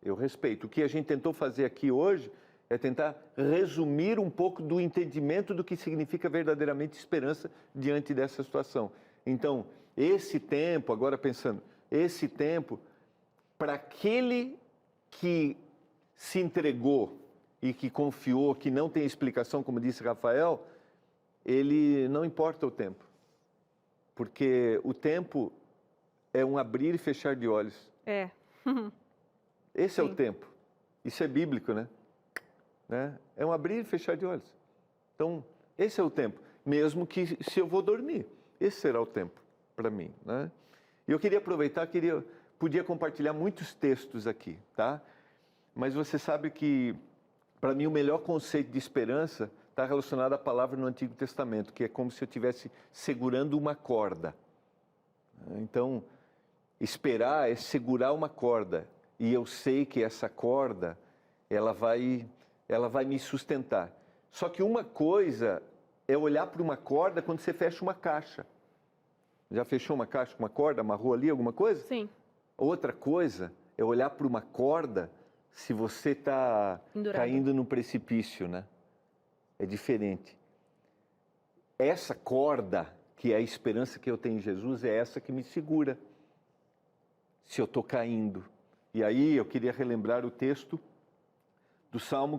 Eu respeito. O que a gente tentou fazer aqui hoje é tentar resumir um pouco do entendimento do que significa verdadeiramente esperança diante dessa situação. Então, esse tempo, agora pensando, esse tempo, para aquele que se entregou e que confiou, que não tem explicação, como disse Rafael, ele não importa o tempo. Porque o tempo é um abrir e fechar de olhos. É. Esse é o tempo. Isso é bíblico, né? É um abrir e fechar de olhos. Então, esse é o tempo. Mesmo que se eu vou dormir, esse será o tempo para mim, né? E eu queria aproveitar, podia compartilhar muitos textos aqui, tá? Mas você sabe que, para mim, o melhor conceito de esperança está relacionado à palavra no Antigo Testamento, que é como se eu estivesse segurando uma corda. Então, esperar é segurar uma corda. E eu sei que essa corda, ela vai me sustentar. Só que uma coisa é olhar para uma corda quando você fecha uma caixa. Já fechou uma caixa com uma corda, amarrou ali alguma coisa? Sim. Outra coisa é olhar para uma corda se você está caindo no precipício, né? É diferente. Essa corda, que é a esperança que eu tenho em Jesus, é essa que me segura se eu estou caindo. E aí eu queria relembrar o texto do Salmo,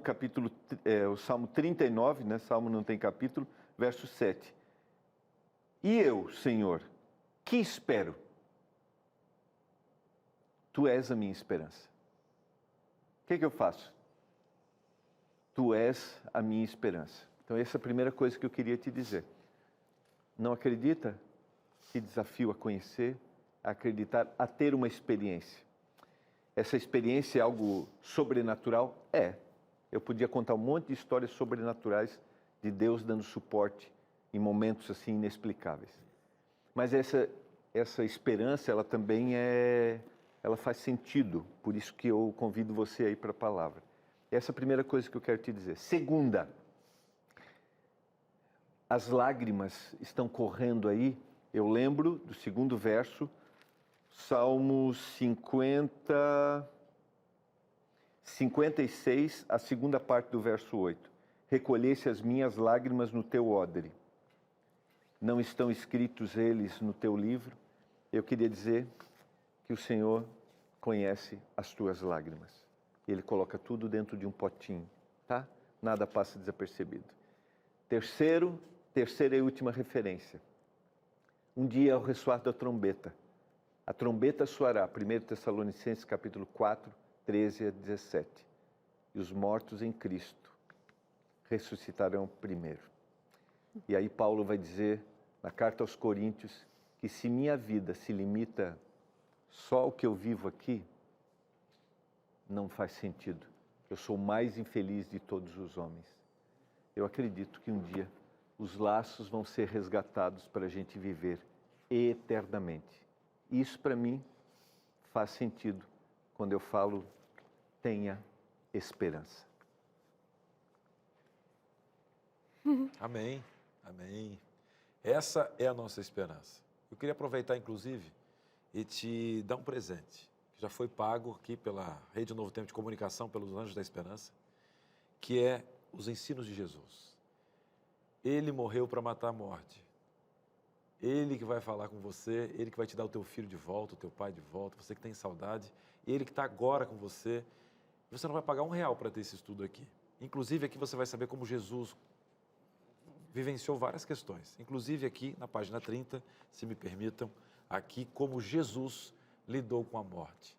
o Salmo 39, né? Salmo não tem capítulo, verso 7. E eu, Senhor, que espero? Tu és a minha esperança. O que eu faço? Tu és a minha esperança. Então essa é a primeira coisa que eu queria te dizer. Não acredita? Te desafio a conhecer, a acreditar, a ter uma experiência. Essa experiência é algo sobrenatural? É. Eu podia contar um monte de histórias sobrenaturais de Deus dando suporte em momentos assim inexplicáveis. Mas essa esperança, ela também ela faz sentido. Por isso que eu convido você aí para a palavra. Essa é a primeira coisa que eu quero te dizer. Segunda, as lágrimas estão correndo aí. Eu lembro do segundo verso, Salmo 56, a segunda parte do verso 8. Recolhesse as minhas lágrimas no teu odre. Não estão escritos eles no teu livro? Eu queria dizer que o Senhor conhece as tuas lágrimas. Ele coloca tudo dentro de um potinho, tá? Nada passa desapercebido. Terceira e última referência. Um dia ao ressoar da trombeta. A trombeta soará, 1 Tessalonicenses capítulo 4, 13 a 17. E os mortos em Cristo ressuscitarão primeiro. E aí Paulo vai dizer, na carta aos Coríntios, que se minha vida se limita só ao que eu vivo aqui, não faz sentido. Eu sou o mais infeliz de todos os homens. Eu acredito que um dia os laços vão ser resgatados para a gente viver eternamente. Isso para mim faz sentido quando eu falo tenha esperança. Amém, amém. Essa é a nossa esperança. Eu queria aproveitar, inclusive, e te dar um presente, que já foi pago aqui pela Rede Novo Tempo de Comunicação, pelos Anjos da Esperança, que é os ensinos de Jesus. Ele morreu para matar a morte. Ele que vai falar com você, ele que vai te dar o teu filho de volta, o teu pai de volta, você que tem saudade, ele que está agora com você. Você não vai pagar R$1 para ter esse estudo aqui. Inclusive, aqui você vai saber como Jesus vivenciou várias questões. Inclusive, aqui na página 30, se me permitam, aqui como Jesus lidou com a morte.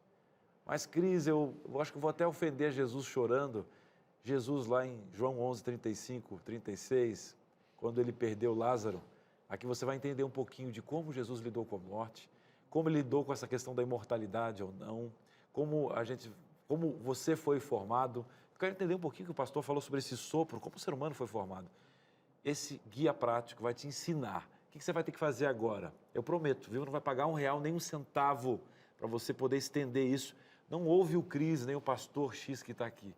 Mas, Cris, eu acho que vou até ofender Jesus chorando. Jesus lá em João 11, 35, 36, quando ele perdeu Lázaro, aqui você vai entender um pouquinho de como Jesus lidou com a morte, como ele lidou com essa questão da imortalidade ou não, como você foi formado. Eu quero entender um pouquinho que o pastor falou sobre esse sopro, como o ser humano foi formado. Esse guia prático vai te ensinar. O que você vai ter que fazer agora? Eu prometo, viu? Não vai pagar R$1, nem um centavo para você poder estender isso. Não ouve o Cris, nem o pastor X que está aqui.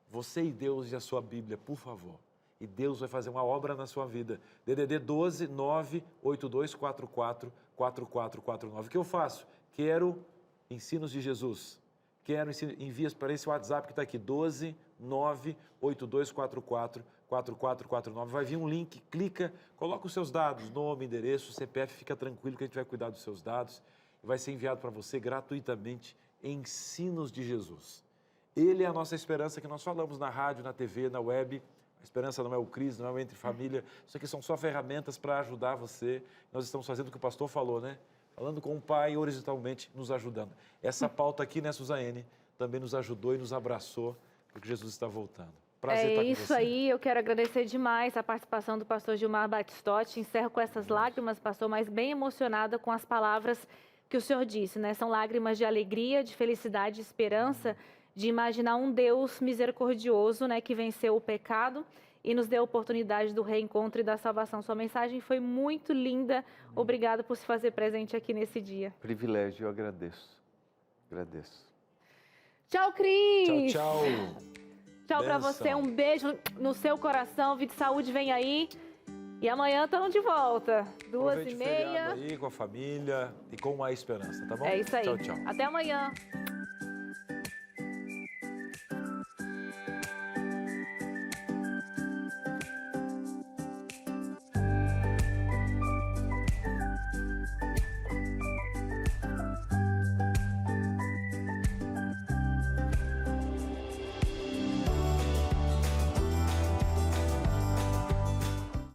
Você e Deus e a sua Bíblia, por favor. E Deus vai fazer uma obra na sua vida. DDD 12 98244 4449. O que eu faço? Quero ensinos de Jesus. Quero envia para esse WhatsApp que está aqui, 12 98244 4449. Vai vir um link, clica, coloca os seus dados, nome, endereço, CPF, fica tranquilo que a gente vai cuidar dos seus dados. E vai ser enviado para você gratuitamente ensinos de Jesus. Ele é a nossa esperança que nós falamos na rádio, na TV, na web. A esperança não é o Cris, não é o Entre Família. Isso aqui são só ferramentas para ajudar você. Nós estamos fazendo o que o pastor falou, né? Falando com o Pai, horizontalmente, nos ajudando. Essa pauta aqui, né, Suzane, também nos ajudou e nos abraçou, porque Jesus está voltando. Prazer estar com isso você. aí, eu quero agradecer demais a participação do pastor Gilmar Batistotti. Encerro com essas lágrimas, pastor, mas bem emocionada com as palavras que o senhor disse, né? São lágrimas de alegria, de felicidade, de esperança, de imaginar um Deus misericordioso, né, que venceu o pecado e nos deu a oportunidade do reencontro e da salvação. Sua mensagem foi muito linda. Obrigada por se fazer presente aqui nesse dia. Privilégio, eu agradeço. Agradeço. Tchau, Cris! Tchau, tchau. Tchau pra você, um beijo no seu coração, Vida e Saúde vem aí. E amanhã estamos de volta, 2h30. Aproveite o feriado aí com a família e com a esperança, tá bom? É isso aí. Tchau, tchau. Até amanhã.